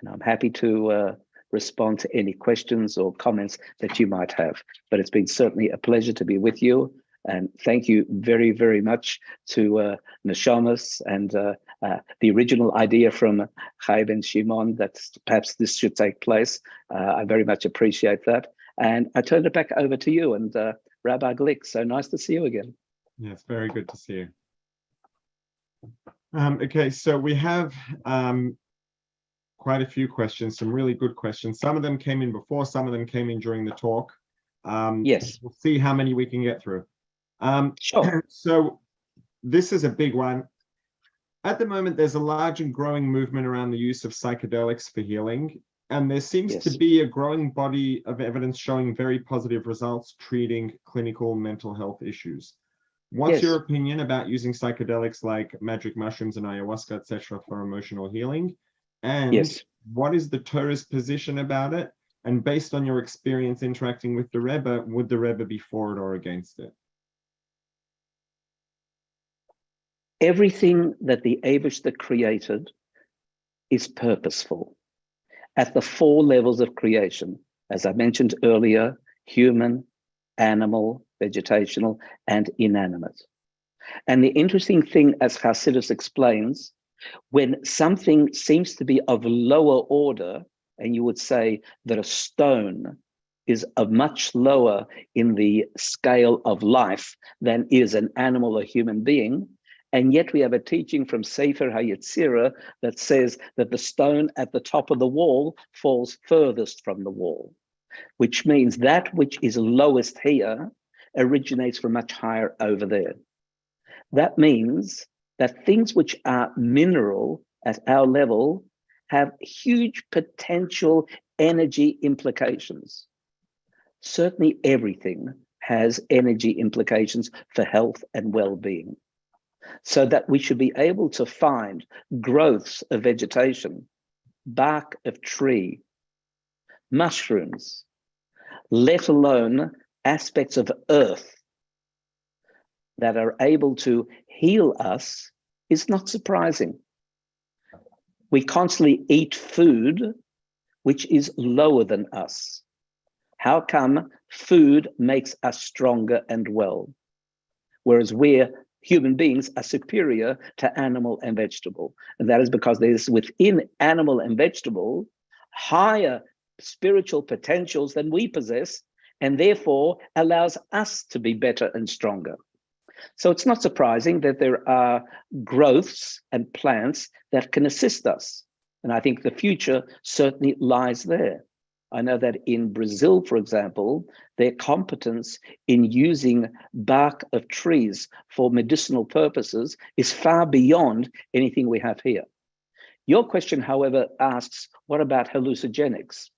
And I'm happy to respond to any questions or comments that you might have. But it's been certainly a pleasure to be with you. And thank you very, very much to Neshamos and the original idea from Chaya Ben Shimon that perhaps this should take place. I very much appreciate that. And I turn it back over to you and Rabbi Glick. So nice to see you again. Yes, very good to see you. Okay, so we have quite a few questions, some really good questions. Some of them came in before, some of them came in during the talk. Yes. We'll see how many we can get through. Sure. So this is a big one. At the moment, there's a large and growing movement around the use of psychedelics for healing. And there seems to be a growing body of evidence showing very positive results treating clinical mental health issues. What's your opinion about using psychedelics like magic mushrooms and ayahuasca, etc., for emotional healing? And what is the Torah's position about it? And based on your experience interacting with the Rebbe, would the Rebbe be for it or against it? Everything that the Eibishter created is purposeful at the 4 levels of creation, as I mentioned earlier: human, animal, vegetational, and inanimate. And the interesting thing, as Chassidus explains, when something seems to be of lower order, and you would say that a stone is a much lower in the scale of life than is an animal or human being, and yet we have a teaching from Sefer HaYetzirah that says that the stone at the top of the wall falls furthest from the wall, which means that which is lowest here originates from much higher over there. That means that things which are mineral at our level have huge potential energy implications. Certainly everything has energy implications for health and well-being. So that we should be able to find growths of vegetation, bark of tree, mushrooms, let alone aspects of earth that are able to heal us, is not surprising. We constantly eat food which is lower than us. How come food makes us stronger and well, whereas human beings are superior to animal and vegetable? And that is because there's within animal and vegetable higher spiritual potentials than we possess, and therefore allows us to be better and stronger. So it's not surprising that there are growths and plants that can assist us. And I think the future certainly lies there. I know that in Brazil, for example, their competence in using bark of trees for medicinal purposes is far beyond anything we have here. Your question, however, asks, what about hallucinogenics,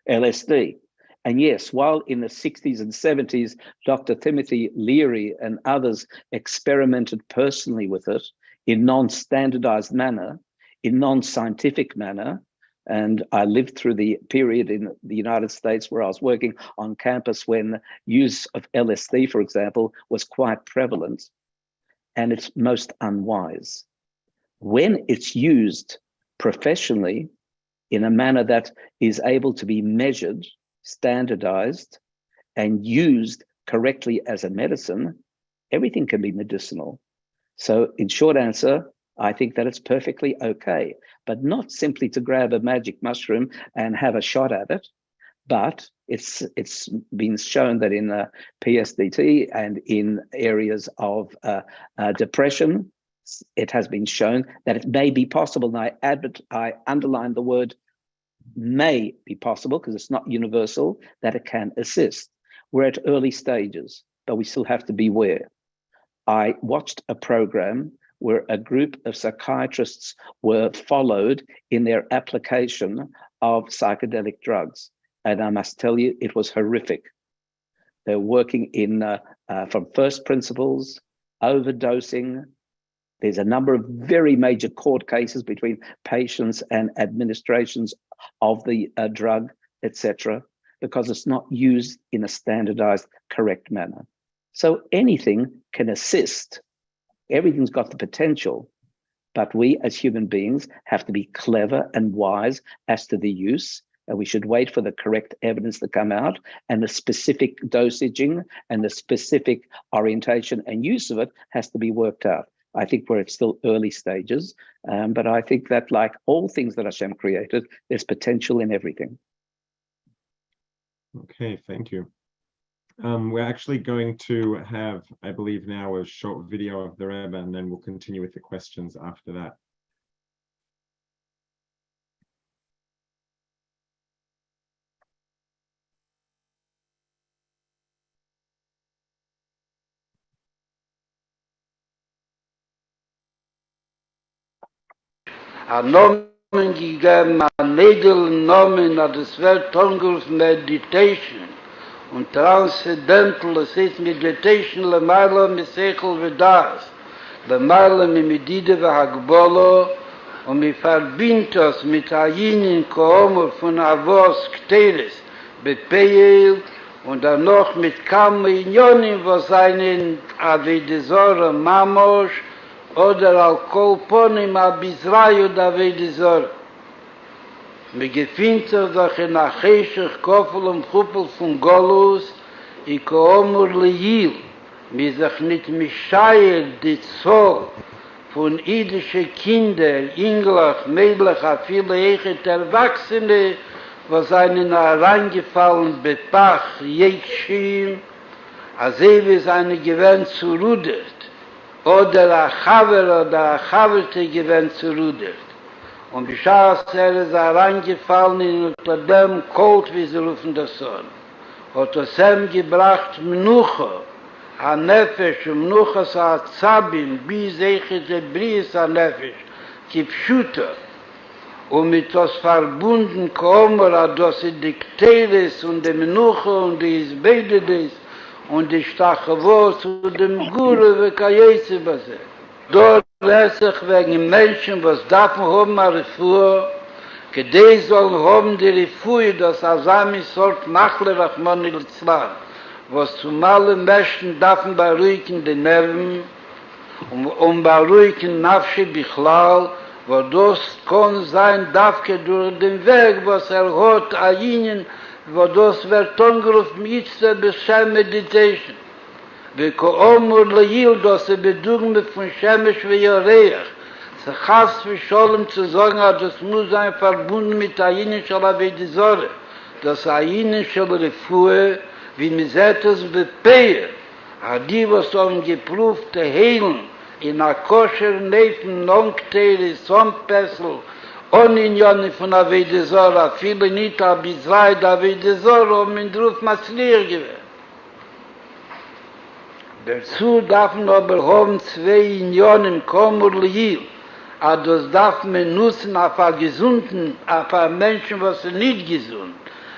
LSD? And yes, while in the 60s and 70s, Dr. Timothy Leary and others experimented personally with it in non-standardized manner, in non-scientific manner, and I lived through the period in the United States where I was working on campus when use of LSD, for example, was quite prevalent, and it's most unwise. When it's used professionally in a manner that is able to be measured, standardized, and used correctly as a medicine, everything can be medicinal. So in short answer, I think that it's perfectly okay, but not simply to grab a magic mushroom and have a shot at it. But it's been shown that in PSDT and in areas of depression, it has been shown that it may be possible. And I underline the word may be possible because it's not universal, that it can assist. We're at early stages, but we still have to beware. I watched a program where a group of psychiatrists were followed in their application of psychedelic drugs. And I must tell you, it was horrific. They're working from first principles, overdosing. There's a number of very major court cases between patients and administrations of the drug, etc., because it's not used in a standardized, correct manner. So anything can assist. Everything's got the potential, but we as human beings have to be clever and wise as to the use, and we should wait for the correct evidence to come out, and the specific dosaging and the specific orientation and use of it has to be worked out. I think we're at still early stages, but I think that like all things that Hashem created, there's potential in everything. Okay, thank you. We're actually going to have, I believe now, a short video of the Rebbe, and then we'll continue with the questions after that. A Nomen gegeben, a Nägel Nomen, a das wird Tongos Meditation und Transcendental, es ist Meditation, le Maila Misechel Vedas, le Maila Mimidide Hagbolo, und mi verbindt das mit Ayinin Koomor von Avos Kteres, Bepeil, und dann noch mit Kaminyonim, was einen Avedesora Mamosh, oder al Kolponim Abizrayu Davedesora. Me gefindt sich doch in a Cheshach Koffel und Kuppel von Golus, I Koomor Leyil, mi sich nicht mischaier die Zoll, von idische Kinder, Englisch, Mädlich, a viele Echet Erwachsene, was einen hereingefallen bepach, Jekschim, a wie seine gewähnt zurudert, oder a Chaver oder a Chaverte gewähnt zurudert. Und bischaß ist hereingefallen in unter dem Kult, wie sie rufen das Sohn. Hat es ihm gebracht Mnucha, הנפש ומנוחס העצבים בי זכת לבריס הנפש כפשוטה und das verbunden kommen dass die Dikteres und die Menuche und die Isbededes und die Stachewos und dem Gure und Kajese base. Dort lässt sich wegen Menschen, was darf man haben, eine Refuhr, gedei sollen haben die Refuhr, das Asami sort Machle Rachmani Litzlan. Was zu allen Menschen darf man beruhigen die Nerven und beruhigen Nafsche Bichlal, wo das kann sein, darf durch den Weg, was hat, Ayinen, wo das wird angerufen, mit der Bescheid Meditation. Wie Koomur Leyil, das Bedürfnis von Shemesh wie Yoreach, sie hasst wie Scholem zu sagen, das muss sein verbunden mit Ayinen Shalavedizore, das Ayinen Shalrefuhe, wie mir sagt es bepeir, die, was haben geprüft, heilen, in a kosher Neifen, Nongteri, Sompessel, Oninjoni von Avedesora, viele nicht Abizrei, Avedesora, in Druf Maslier gewesen. Dazu darf man aber haben zwei Unionen, Komur Lehil, aber das darf man nutzen auf einen gesunden, auf einen Menschen, was nicht gesund.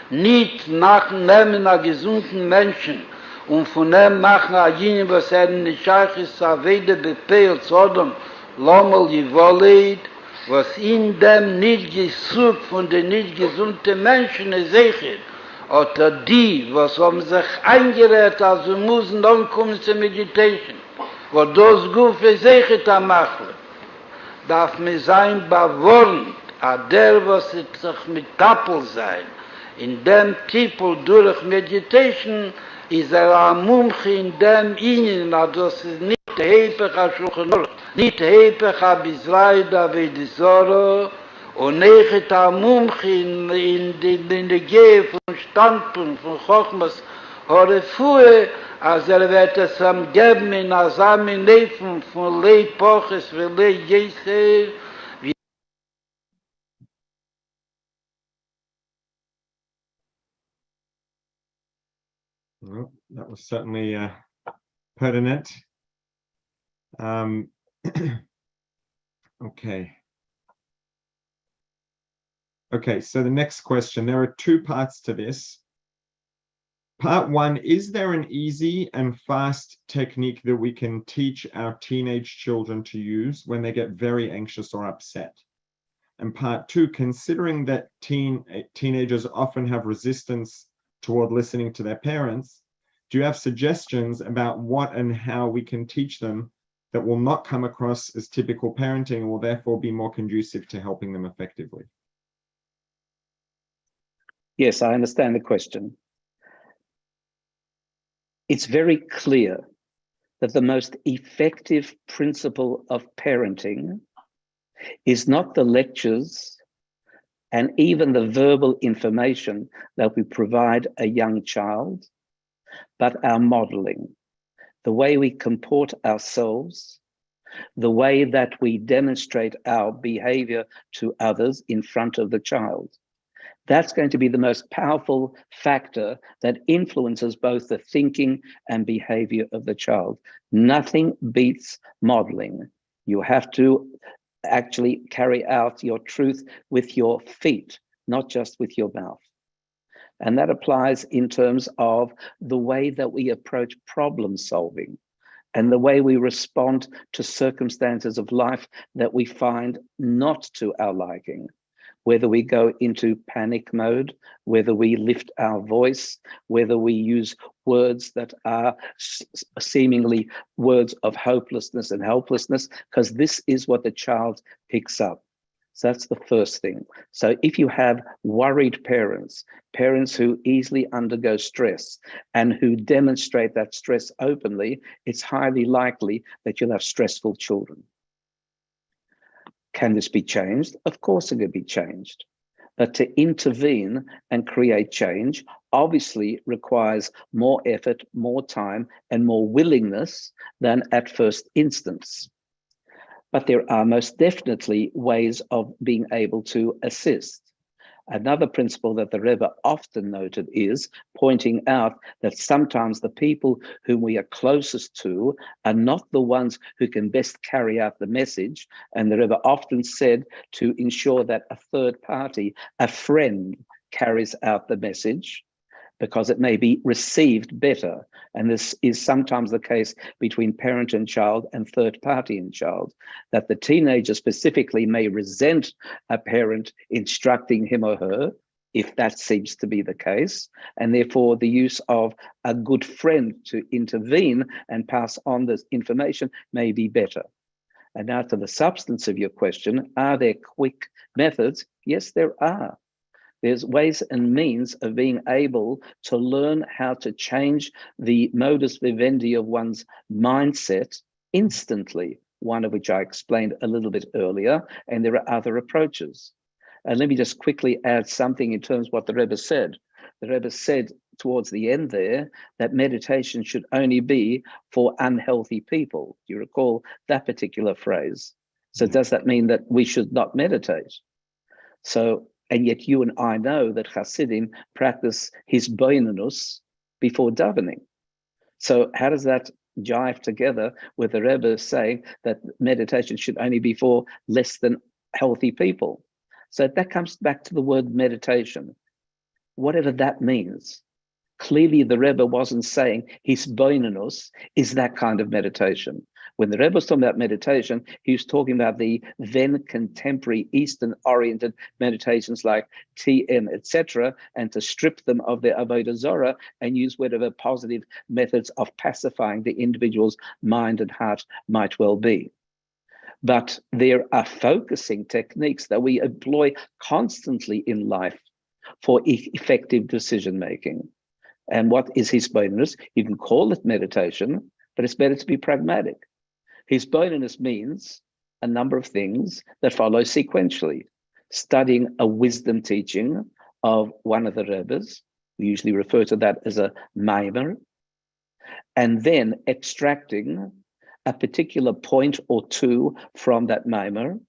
Nicht nachnehmen einen gesunden Menschen und von ihm machen einen, was nicht scheich ist, Avede bepeilt, sondern Lommel Jivolit, was in dem nicht gesucht von den nicht gesunden Menschen ist sicher. Oder die, was haben sich eingerät, also müssen dann kommen zur Meditation, wo das gut für sicher machen. Darf man sein bewohnt, der, was sich mit Tappel sein, in dem Titel durch Meditation ist ein Mumche in dem Ihnen, das ist nicht Hepech HaShulchan, nicht Hepech HaBizrei Davedisoro und nicht ein Mumche in der Gehe von Standpunkt, von Chochmas Horefue, als wird es am Geben in Asami Neifen von Lei Poches für Lei Jeser. Well, that was certainly pertinent. Okay. Okay, so the next question, there are two parts to this. Part one, is there an easy and fast technique that we can teach our teenage children to use when they get very anxious or upset? And part two, considering that teenagers often have resistance toward listening to their parents, do you have suggestions about what and how we can teach them that will not come across as typical parenting and will therefore be more conducive to helping them effectively? Yes, I understand the question. It's very clear that the most effective principle of parenting is not the lectures, and even the verbal information that we provide a young child, but our modeling, the way we comport ourselves, the way that we demonstrate our behavior to others in front of the child. That's going to be the most powerful factor that influences both the thinking and behavior of the child. Nothing beats modeling. You have to actually carry out your truth with your feet, not just with your mouth. And that applies in terms of the way that we approach problem solving and the way we respond to circumstances of life that we find not to our liking. Whether we go into panic mode, whether we lift our voice, whether we use words that are seemingly words of hopelessness and helplessness, because this is what the child picks up. So that's the first thing. So if you have worried parents, parents who easily undergo stress and who demonstrate that stress openly, it's highly likely that you'll have stressful children. Can this be changed? Of course it can be changed. But to intervene and create change obviously requires more effort, more time, and more willingness than at first instance. But there are most definitely ways of being able to assist. Another principle that the Rebbe often noted is pointing out that sometimes the people whom we are closest to are not the ones who can best carry out the message. And the Rebbe often said to ensure that a third party, a friend, carries out the message, because it may be received better. And this is sometimes the case between parent and child and third party and child, that the teenager specifically may resent a parent instructing him or her, if that seems to be the case, and therefore the use of a good friend to intervene and pass on this information may be better. And now to the substance of your question, are there quick methods? Yes, there are. There's ways and means of being able to learn how to change the modus vivendi of one's mindset instantly, one of which I explained a little bit earlier, and there are other approaches. And let me just quickly add something in terms of what the Rebbe said. The Rebbe said towards the end there that meditation should only be for unhealthy people. Do you recall that particular phrase? So does that mean that we should not meditate? So, and yet you and I know that Chassidim practice hisbonenus before davening. So how does that jive together with the Rebbe saying that meditation should only be for less than healthy people? So that comes back to the word meditation, whatever that means. Clearly the Rebbe wasn't saying hisbonenus is that kind of meditation. When the Rebbe was talking about meditation, he was talking about the then contemporary Eastern-oriented meditations like TM, etc., and to strip them of their avodah zarah and use whatever positive methods of pacifying the individual's mind and heart might well be. But there are focusing techniques that we employ constantly in life for effective decision-making. And what is hisbonenus? You can call it meditation, but it's better to be pragmatic. Hisbonenus means a number of things that follow sequentially. Studying a wisdom teaching of one of the Rebbes, we usually refer to that as a maimer, and then extracting a particular point or two from that maimer,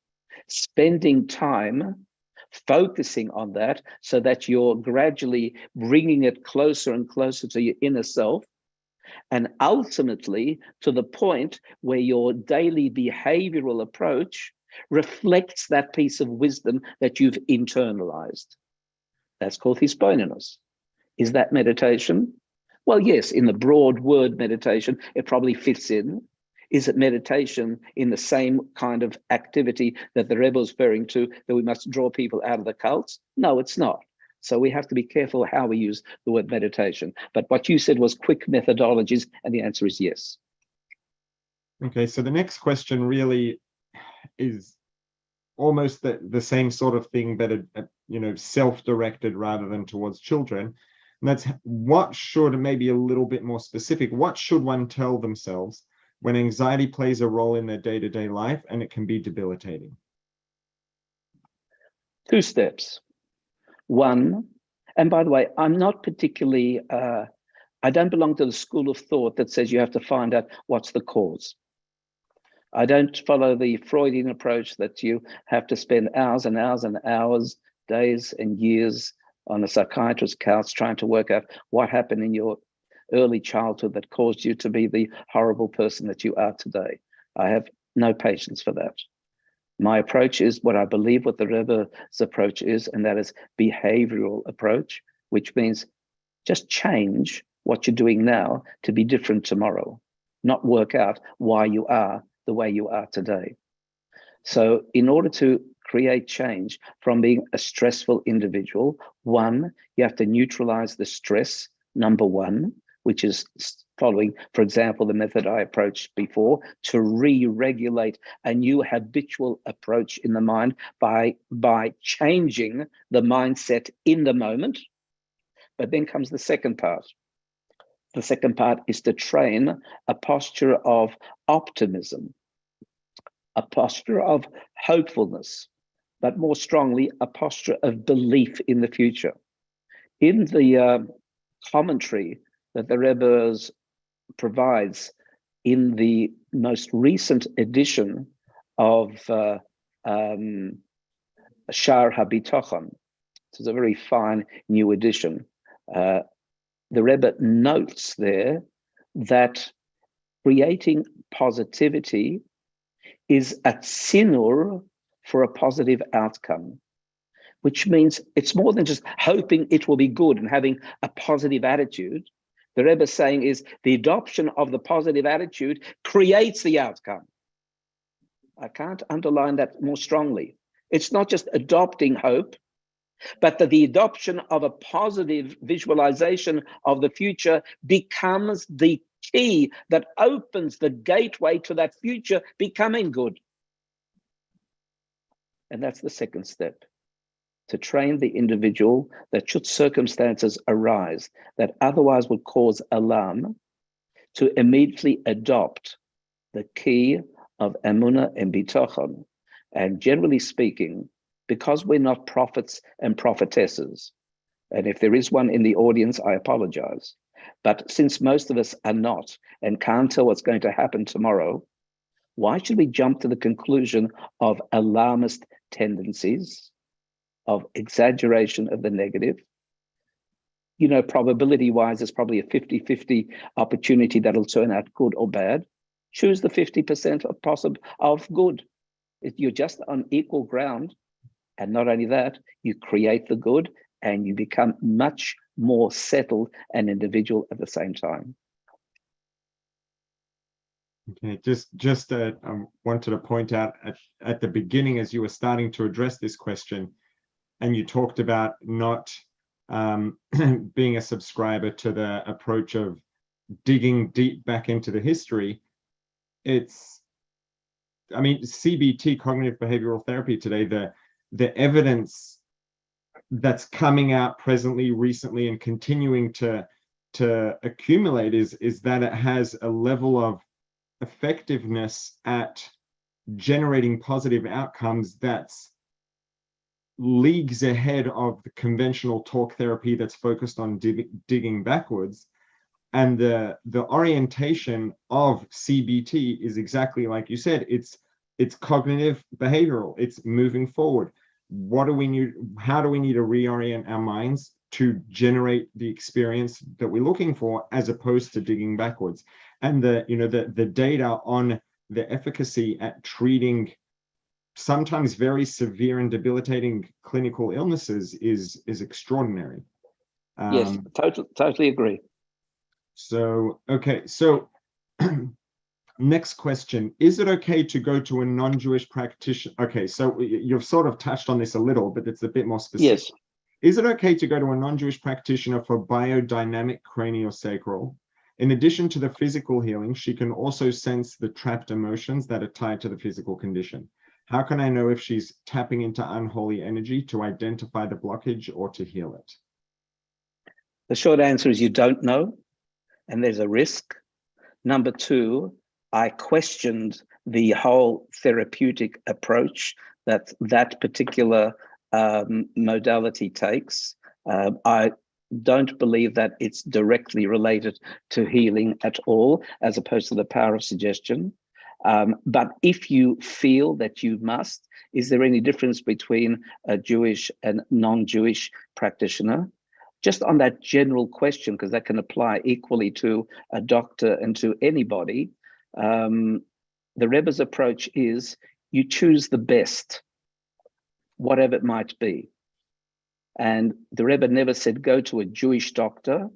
spending time focusing on that so that you're gradually bringing it closer and closer to your inner self, and ultimately to the point where your daily behavioral approach reflects that piece of wisdom that you've internalized. That's called hisbonenus. Is that meditation? Well, yes, in the broad word meditation, it probably fits in. Is it meditation in the same kind of activity that the Rebbe was referring to, that we must draw people out of the cults? No, it's not. So we have to be careful how we use the word meditation. But what you said was quick methodologies, and the answer is yes. Okay, so the next question really is almost the same sort of thing, but self-directed rather than towards children. And that's what should, maybe a little bit more specific, what should one tell themselves when anxiety plays a role in their day-to-day life and it can be debilitating? Two steps. One, and by the way, I'm not particularly, I don't belong to the school of thought that says you have to find out what's the cause. I don't follow the Freudian approach that you have to spend hours and hours and hours, days and years on a psychiatrist's couch trying to work out what happened in your early childhood that caused you to be the horrible person that you are today. I have no patience for that. My approach is what I believe what the Rebbe's approach is, and that is behavioral approach, which means just change what you're doing now to be different tomorrow, not work out why you are the way you are today. So in order to create change from being a stressful individual, one, you have to neutralize the stress, number one, which is following, for example, the method I approached before, to re-regulate a new habitual approach in the mind by changing the mindset in the moment. But then comes the second part. The second part is to train a posture of optimism, a posture of hopefulness, but more strongly, a posture of belief in the future. In the commentary that the Rebbe provides in the most recent edition of Shar HaBitochon, this is a very fine new edition, the Rebbe notes there that creating positivity is a tzinur for a positive outcome, which means it's more than just hoping it will be good and having a positive attitude. The Rebbe is saying is the adoption of the positive attitude creates the outcome. I can't underline that more strongly. It's not just adopting hope, but that the adoption of a positive visualization of the future becomes the key that opens the gateway to that future becoming good. And that's the second step, to train the individual that should circumstances arise that otherwise would cause alarm, to immediately adopt the key of emunah and bitochon. And generally speaking, because we're not prophets and prophetesses, and if there is one in the audience, I apologize, but since most of us are not and can't tell what's going to happen tomorrow, why should we jump to the conclusion of alarmist tendencies, of exaggeration of the negative? You know, probability-wise, there's probably a 50-50 opportunity that'll turn out good or bad. Choose the 50% of good. You're just on equal ground. And not only that, you create the good and you become much more settled and individual at the same time. Okay, just I wanted to point out at the beginning, as you were starting to address this question, and you talked about not being a subscriber to the approach of digging deep back into the history. I mean, CBT, cognitive behavioral therapy today, the evidence that's coming out presently, recently, and continuing to accumulate is that it has a level of effectiveness at generating positive outcomes that's leagues ahead of the conventional talk therapy that's focused on digging backwards. And the orientation of CBT is exactly like you said. It's cognitive behavioral. It's moving forward. What do we need? How do we need to reorient our minds to generate the experience that we're looking for, as opposed to digging backwards? And the data on the efficacy at treating sometimes very severe and debilitating clinical illnesses is extraordinary. Yes, totally agree. So, okay, so next question. Is it okay to go to a non-Jewish practitioner? Okay, so you've sort of touched on this a little, but it's a bit more specific. Yes. Is it okay to go to a non-Jewish practitioner for biodynamic craniosacral? In addition to the physical healing, she can also sense the trapped emotions that are tied to the physical condition. How can I know if she's tapping into unholy energy to identify the blockage or to heal it? The short answer is you don't know, and there's a risk. Number two, I questioned the whole therapeutic approach that particular modality takes. I don't believe that it's directly related to healing at all, as opposed to the power of suggestion. But if you feel that you must, is there any difference between a Jewish and non-Jewish practitioner? Just on that general question, because that can apply equally to a doctor and to anybody, the Rebbe's approach is you choose the best, whatever it might be. And the Rebbe never said go to a Jewish doctor.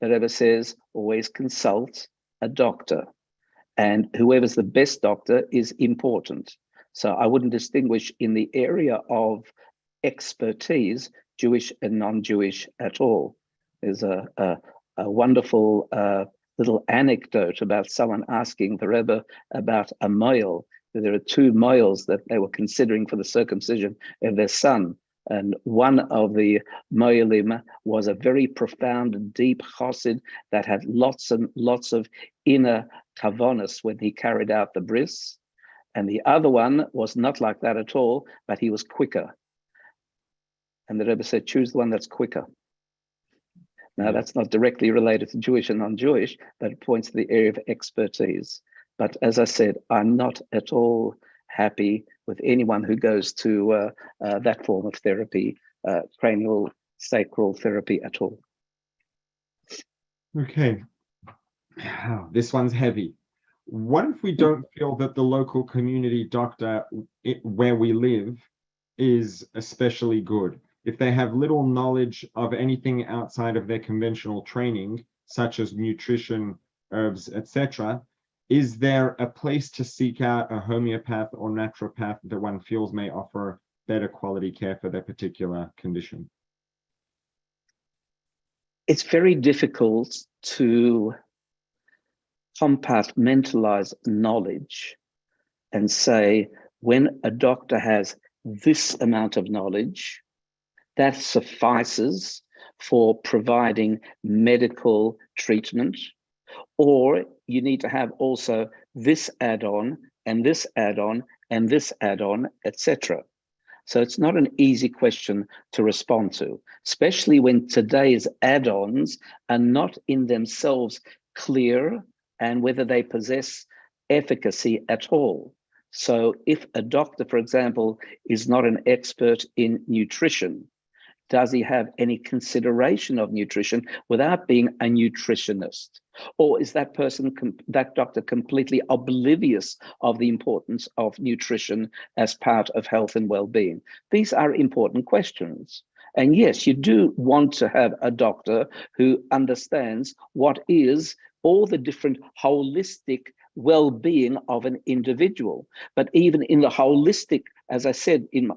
The Rebbe says always consult a doctor. And whoever's the best doctor is important. So I wouldn't distinguish in the area of expertise, Jewish and non-Jewish at all. There's a wonderful little anecdote about someone asking the Rebbe about a mohel. There are two mohels that they were considering for the circumcision of their son. And one of the mohelim was a very profound and deep chossid that had lots and lots of inner kavanos when he carried out the bris. And the other one was not like that at all, but he was quicker. And the Rebbe said, choose the one that's quicker. Now, that's not directly related to Jewish and non-Jewish, but it points to the area of expertise. But as I said, I'm not at all happy with anyone who goes to that form of therapy, cranial sacral therapy at all. Okay. This one's heavy. What if we don't feel that the local community doctor where we live is especially good? If they have little knowledge of anything outside of their conventional training, such as nutrition, herbs, etc., is there a place to seek out a homeopath or naturopath that one feels may offer better quality care for their particular condition? It's very difficult to compartmentalize knowledge and say, when a doctor has this amount of knowledge, that suffices for providing medical treatment, or you need to have also this add-on and this add-on and this add-on, etc. So it's not an easy question to respond to, especially when today's add-ons are not in themselves clear and whether they possess efficacy at all. So if a doctor, for example, is not an expert in nutrition, does he have any consideration of nutrition without being a nutritionist? Or is that person, that doctor, completely oblivious of the importance of nutrition as part of health and well-being? These are important questions. And yes, you do want to have a doctor who understands what is all the different holistic well-being of an individual. But even in the holistic, as I said in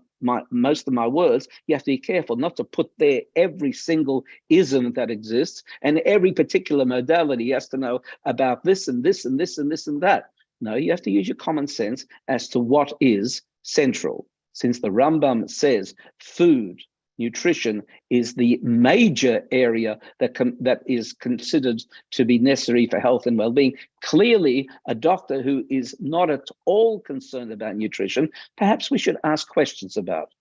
most of my words, you have to be careful not to put there every single ism that exists, and every particular modality has to know about this and this and this and this and that. No, you have to use your common sense as to what is central. Since the Rambam says food, nutrition is the major area that is considered to be necessary for health and well-being. Clearly, a doctor who is not at all concerned about nutrition, perhaps we should ask questions about.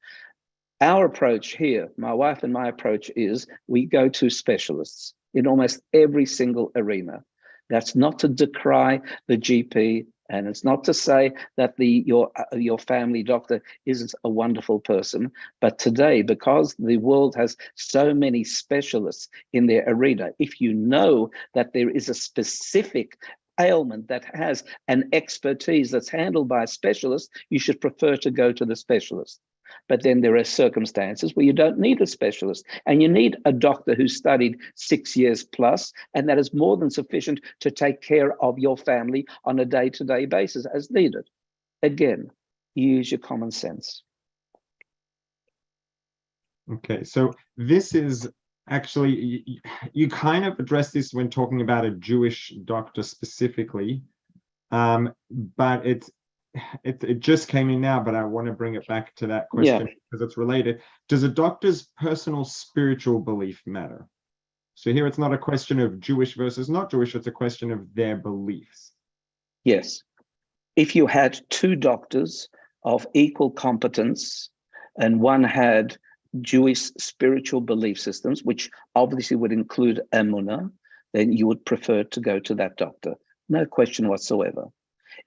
Our approach here, my wife and my approach, is we go to specialists in almost every single arena. That's not to decry the GP, and it's not to say that your family doctor isn't a wonderful person. But today, because the world has so many specialists in their arena, if you know that there is a specific ailment that has an expertise that's handled by a specialist, you should prefer to go to the specialist. But then there are circumstances where you don't need a specialist, and you need a doctor who studied 6 years plus, and that is more than sufficient to take care of your family on a day-to-day basis as needed. Again, use your common sense. Okay, so this is actually, you kind of address this when talking about a Jewish doctor specifically, but it just came in now, but I want to bring it back to that question because it's related. Does a doctor's personal spiritual belief matter? So here it's not a question of Jewish versus not Jewish, it's a question of their beliefs. Yes. If you had two doctors of equal competence, and one had Jewish spiritual belief systems, which obviously would include emunah, then you would prefer to go to that doctor. No question whatsoever.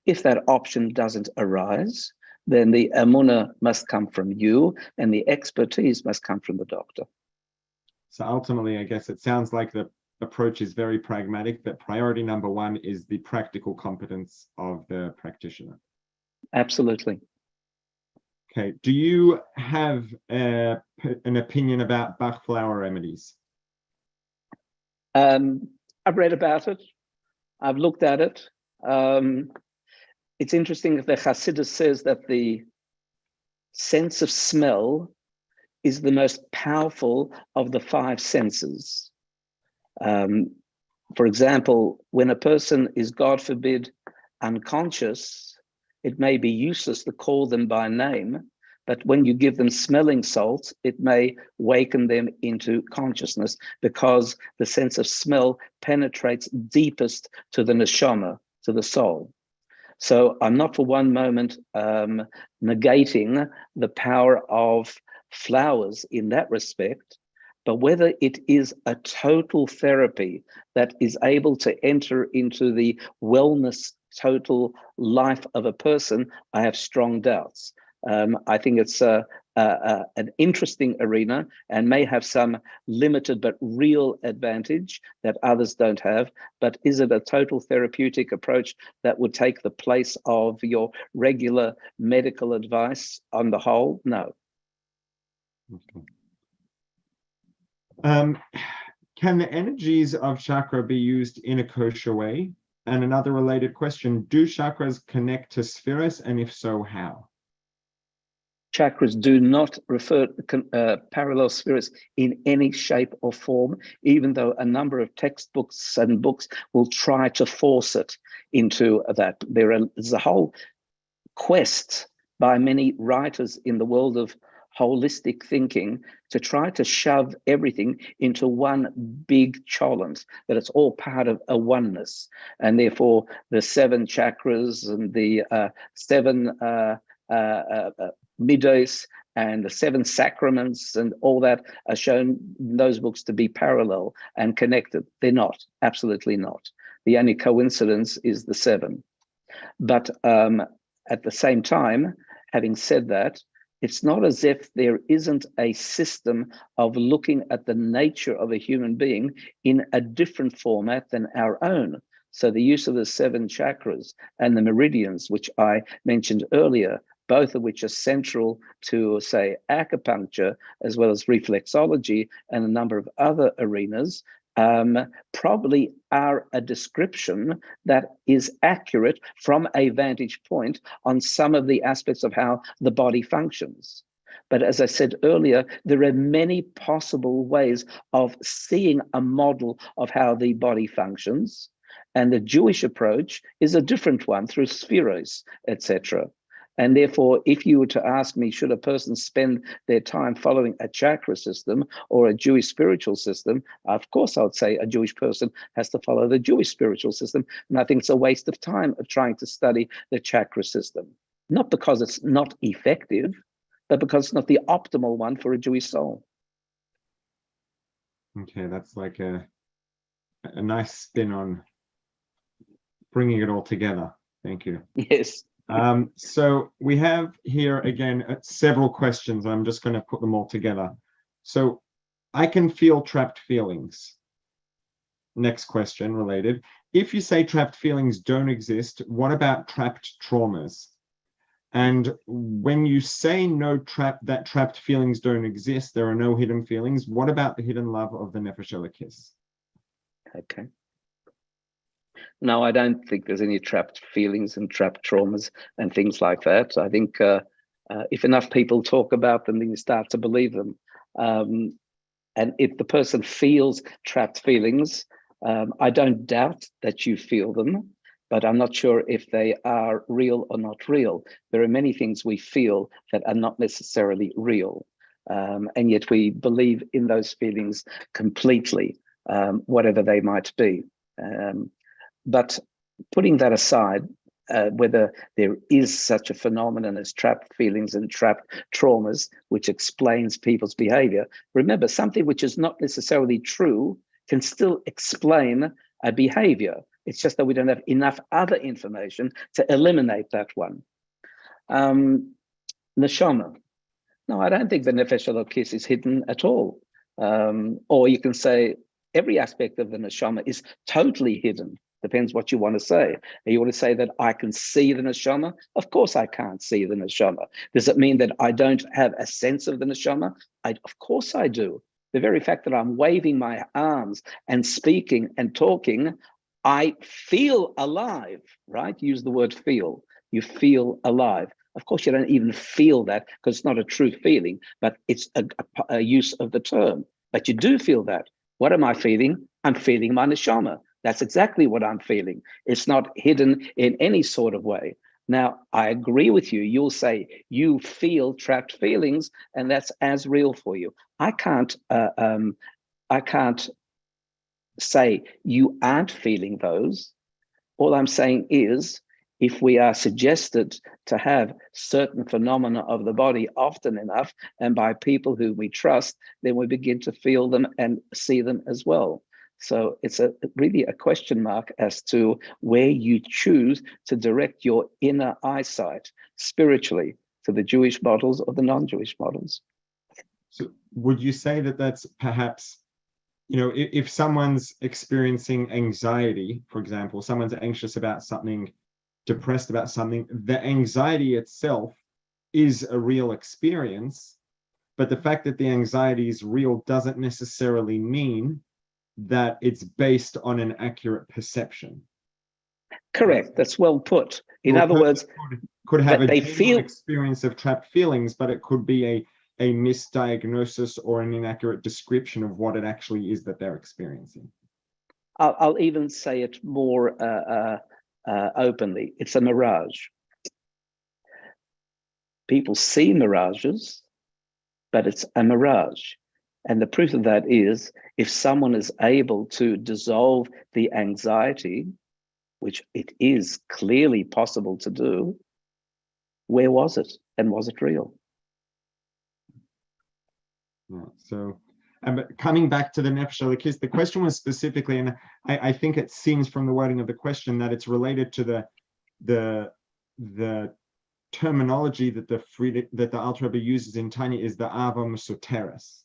If that option doesn't arise, then the emunah must come from you and the expertise must come from the doctor. So ultimately, I guess it sounds like the approach is very pragmatic, that priority number one is the practical competence of the practitioner. Absolutely. Okay, do you have an opinion about Bach flower remedies? I've read about it. I've looked at it. It's interesting that the Chassidus says that the sense of smell is the most powerful of the five senses. For example, when a person is, God forbid, unconscious, it may be useless to call them by name, but when you give them smelling salts, it may waken them into consciousness because the sense of smell penetrates deepest to the neshama, to the soul. So I'm not for one moment negating the power of flowers in that respect, but whether it is a total therapy that is able to enter into the wellness total life of a person, I have strong doubts. I think it's an interesting arena and may have some limited but real advantage that others don't have. But is it a total therapeutic approach that would take the place of your regular medical advice on the whole? No. Okay. Can the energies of chakra be used in a kosher way? And another related question, do chakras connect to spheres, and if so, how? Chakras do not refer to parallel spheres in any shape or form, even though a number of textbooks and books will try to force it into that. There's a whole quest by many writers in the world of holistic thinking to try to shove everything into one big cholent, that it's all part of a oneness. And therefore, the seven chakras and the seven midos and the seven sacraments and all that are shown in those books to be parallel and connected. They're not, absolutely not. The only coincidence is the seven. But at the same time, having said that, it's not as if there isn't a system of looking at the nature of a human being in a different format than our own. So the use of the seven chakras and the meridians, which I mentioned earlier, both of which are central to, say, acupuncture, as well as reflexology and a number of other arenas, probably are a description that is accurate from a vantage point on some of the aspects of how the body functions. But as I said earlier, there are many possible ways of seeing a model of how the body functions. And the Jewish approach is a different one through spheros, etc. And therefore, if you were to ask me, should a person spend their time following a chakra system or a Jewish spiritual system? Of course, I would say a Jewish person has to follow the Jewish spiritual system. And I think it's a waste of time of trying to study the chakra system. Not because it's not effective, but because it's not the optimal one for a Jewish soul. Okay, that's like a nice spin on bringing it all together. Thank you. Yes. So we have here again several questions. I'm just going to put them all together. So I can feel trapped feelings. Next question related. If you say trapped feelings don't exist, what about trapped traumas? And when you say that trapped feelings don't exist, there are no hidden feelings, what about the hidden love of the Nefesh Elokis? Okay. No, I don't think there's any trapped feelings and trapped traumas and things like that. I think if enough people talk about them, then you start to believe them. And if the person feels trapped feelings, I don't doubt that you feel them, but I'm not sure if they are real or not real. There are many things we feel that are not necessarily real. And yet we believe in those feelings completely, whatever they might be. But putting that aside, whether there is such a phenomenon as trapped feelings and trapped traumas, which explains people's behavior. Remember, something which is not necessarily true can still explain a behavior. It's just that we don't have enough other information to eliminate that one. Neshama. No, I don't think the Nefesh Elokis is hidden at all. Or you can say every aspect of the Neshama is totally hidden. Depends what you want to say. You want to say that I can see the Neshama? Of course I can't see the Neshama. Does it mean that I don't have a sense of the Neshama? Of course I do. The very fact that I'm waving my arms and speaking and talking, I feel alive, right? Use the word feel. You feel alive. Of course, you don't even feel that because it's not a true feeling, but it's a use of the term. But you do feel that. What am I feeling? I'm feeling my neshama. That's exactly what I'm feeling. It's not hidden in any sort of way. Now, I agree with you. You'll say you feel trapped feelings, and that's as real for you. I can't say you aren't feeling those. All I'm saying is, if we are suggested to have certain phenomena of the body often enough and by people who we trust, then we begin to feel them and see them as well. So it's really a question mark as to where you choose to direct your inner eyesight spiritually, to the Jewish models or the non-Jewish models. So would you say that that's perhaps, if someone's experiencing anxiety, for example, someone's anxious about something, depressed about something, the anxiety itself is a real experience, but the fact that the anxiety is real doesn't necessarily mean that it's based on an accurate perception. Correct. That's well put. In other words, could have a genuine experience of trapped feelings, but it could be a misdiagnosis or an inaccurate description of what it actually is that they're experiencing. I'll even say it more openly. It's a mirage. People see mirages, but it's a mirage. And the proof of that is if someone is able to dissolve the anxiety, which it is clearly possible to do, where was it? And was it real? Yeah, so, but coming back to the Nefesh Elokis, the question was specifically, and I think it seems from the wording of the question that it's related to the terminology that the Alter Rebbe uses in Tanya is the Ava Mesuteres,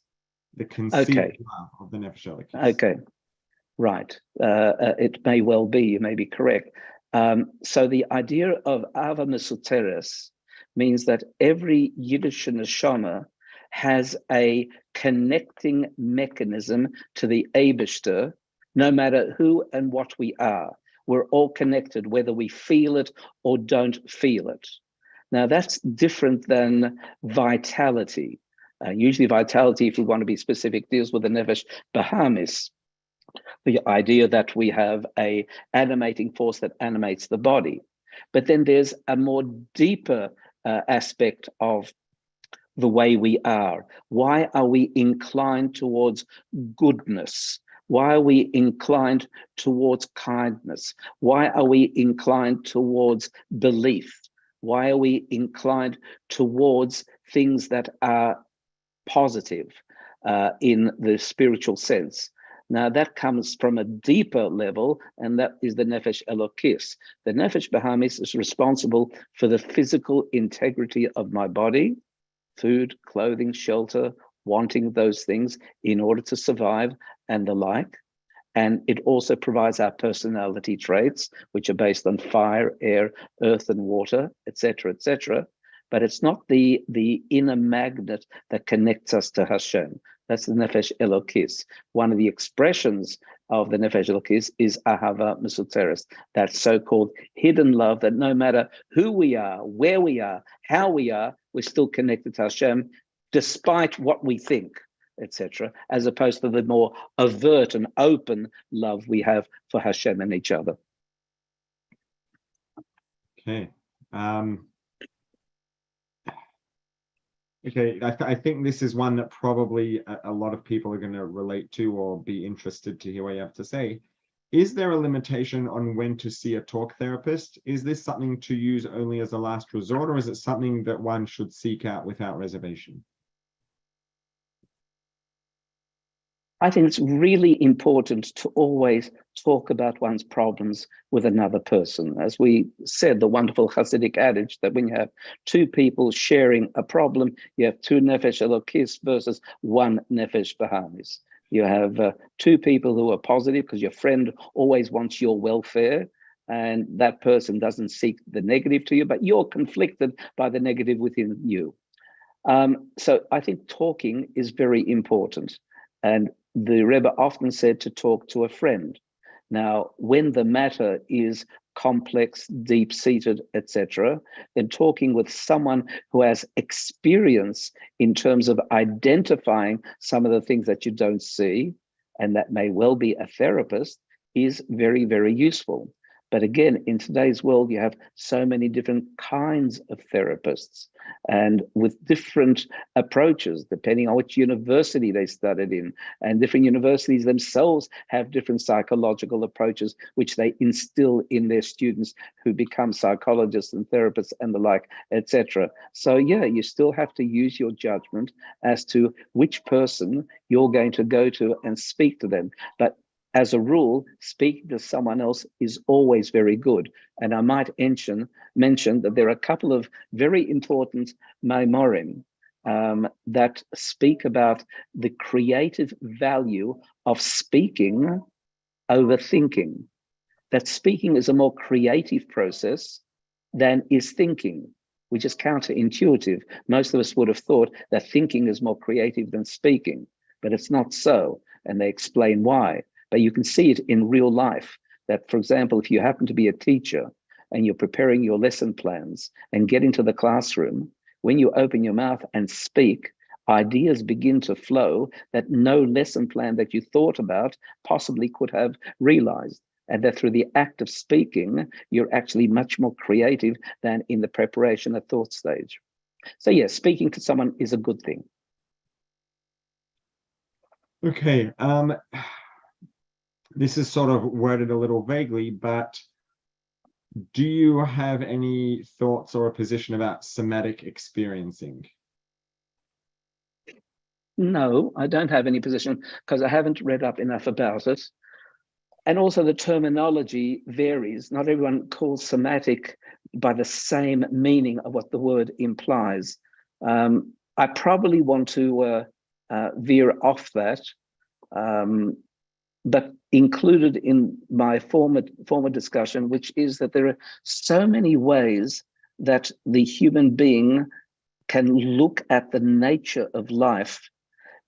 the conceived love of the Nefesh Elokis. Okay, right. It may well be, you may be correct. So the idea of Ava Mesuteres means that every Yiddish neshama has a connecting mechanism to the Eibishter, no matter who and what we are. We're all connected, whether we feel it or don't feel it. Now, that's different than vitality. Usually vitality, if we want to be specific, deals with the Nefesh Bahamis, the idea that we have a animating force that animates the body. But then there's a more deeper aspect of the way we are. Why are we inclined towards goodness? Why are we inclined towards kindness? Why are we inclined towards belief? Why are we inclined towards things that are positive in the spiritual sense? Now that comes from a deeper level, and that is the Nefesh Elokis. The Nefesh Bahamis is responsible for the physical integrity of my body, food, clothing, shelter, wanting those things in order to survive and the like. And it also provides our personality traits, which are based on fire, air, earth, and water, etc., etc. But it's not the inner magnet that connects us to Hashem. That's the Nefesh Elokis. One of the expressions of the Nefesh Elokis is Ahava Mesuteres, that so-called hidden love that no matter who we are, where we are, how we are, we're still connected to Hashem, despite what we think, etc., as opposed to the more overt and open love we have for Hashem and each other. Okay. Okay, I think this is one that probably a lot of people are going to relate to or be interested to hear what you have to say. Is there a limitation on when to see a talk therapist? Is this something to use only as a last resort, or is it something that one should seek out without reservation? I think it's really important to always talk about one's problems with another person. As we said, the wonderful Hasidic adage that when you have two people sharing a problem, you have two nefesh elokis versus one nefesh bahamis. You have two people who are positive because your friend always wants your welfare, and that person doesn't seek the negative to you, but you're conflicted by the negative within you. So I think talking is very important. And the Rebbe often said to talk to a friend. Now, when the matter is complex, deep-seated, etc., then talking with someone who has experience in terms of identifying some of the things that you don't see, and that may well be a therapist, is very, very useful. But again, in today's world, you have so many different kinds of therapists and with different approaches, depending on which university they studied in. And different universities themselves have different psychological approaches, which they instill in their students who become psychologists and therapists and the like, etc. So yeah, you still have to use your judgment as to which person you're going to go to and speak to them. But as a rule, speaking to someone else is always very good. And I might mention that there are a couple of very important maimorim that speak about the creative value of speaking over thinking. That speaking is a more creative process than is thinking, which is counterintuitive. Most of us would have thought that thinking is more creative than speaking, but it's not so. And they explain why. But you can see it in real life that, for example, if you happen to be a teacher and you're preparing your lesson plans and get into the classroom, when you open your mouth and speak, ideas begin to flow that no lesson plan that you thought about possibly could have realized. And that through the act of speaking, you're actually much more creative than in the preparation at thought stage. So yes, speaking to someone is a good thing. Okay. This is sort of worded a little vaguely, but do you have any thoughts or a position about somatic experiencing? No, I don't have any position because I haven't read up enough about it. And also the terminology varies. Not everyone calls somatic by the same meaning of what the word implies. I probably want to veer off that. But included in my former discussion, which is that there are so many ways that the human being can look at the nature of life,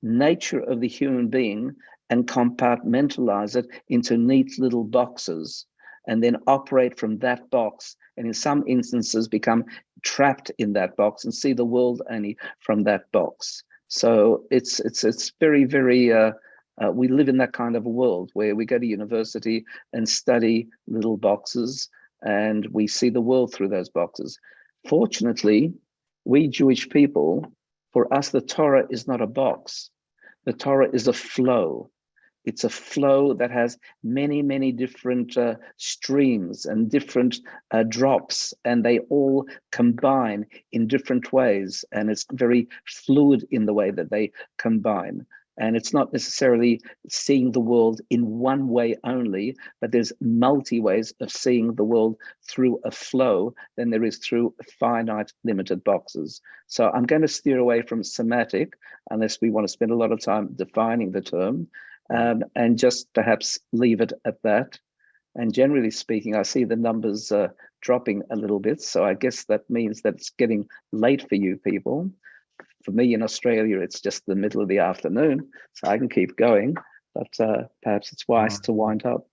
nature of the human being, and compartmentalize it into neat little boxes, and then operate from that box, and in some instances become trapped in that box and see the world only from that box. So it's very, very we live in that kind of a world where we go to university and study little boxes and we see the world through those boxes. Fortunately, we Jewish people, for us, the Torah is not a box. The Torah is a flow. It's a flow that has many, many different streams and different drops, and they all combine in different ways. And it's very fluid in the way that they combine. And it's not necessarily seeing the world in one way only, but there's multi-ways of seeing the world through a flow than there is through finite, limited boxes. So I'm going to steer away from somatic, unless we want to spend a lot of time defining the term, and just perhaps leave it at that. And generally speaking, I see the numbers dropping a little bit. So I guess that means that it's getting late for you people. For me in Australia, it's just the middle of the afternoon, so I can keep going, but perhaps it's wise to wind up.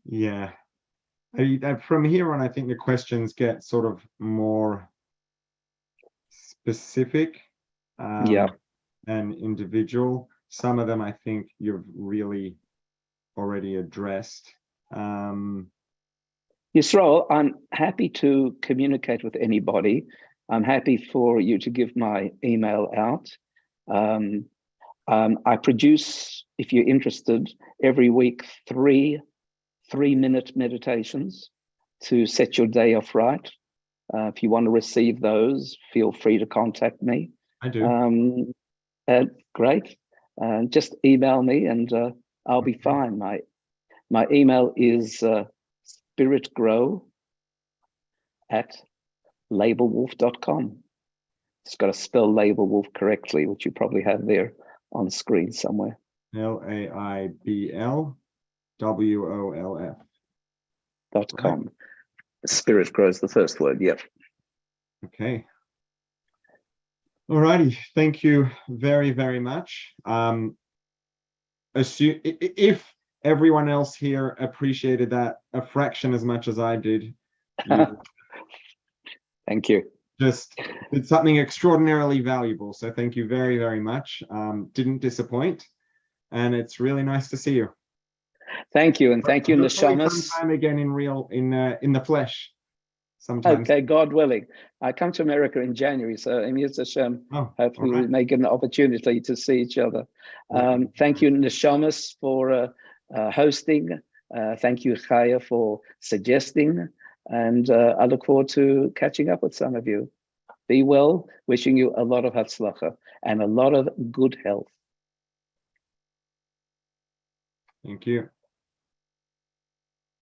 Yeah. From here on, I think the questions get sort of more specific and individual. Some of them I think you've really already addressed. Yisrael, I'm happy to communicate with anybody. I'm happy for you to give my email out. I produce, if you're interested, every week 3 3-minute meditations to set your day off right. If you want to receive those, feel free to contact me. I do. Great. Just email me and I'll be fine. My email is spiritgrow@labelwolf.com. Just got to spell Laibl Wolf correctly, which you probably have there on the screen somewhere. LAIBLWOLF.com. Spirit grow is the first word. Yep. Okay. Alrighty. Thank you very, very much. If everyone else here appreciated that a fraction as much as I did, thank you. Just it's something extraordinarily valuable. So thank you very, very much. Didn't disappoint, and it's really nice to see you. Thank you, and thank you, Neshamos. Sometime again in the flesh. Sometimes. Okay, God willing. I come to America in January, so it's a shame. Hopefully we may get an opportunity to see each other. Thank you, Neshamos, for hosting. Thank you, Chaya, for suggesting. And I look forward to catching up with some of you. Be well. Wishing you a lot of hatzlacha and a lot of good health. Thank you.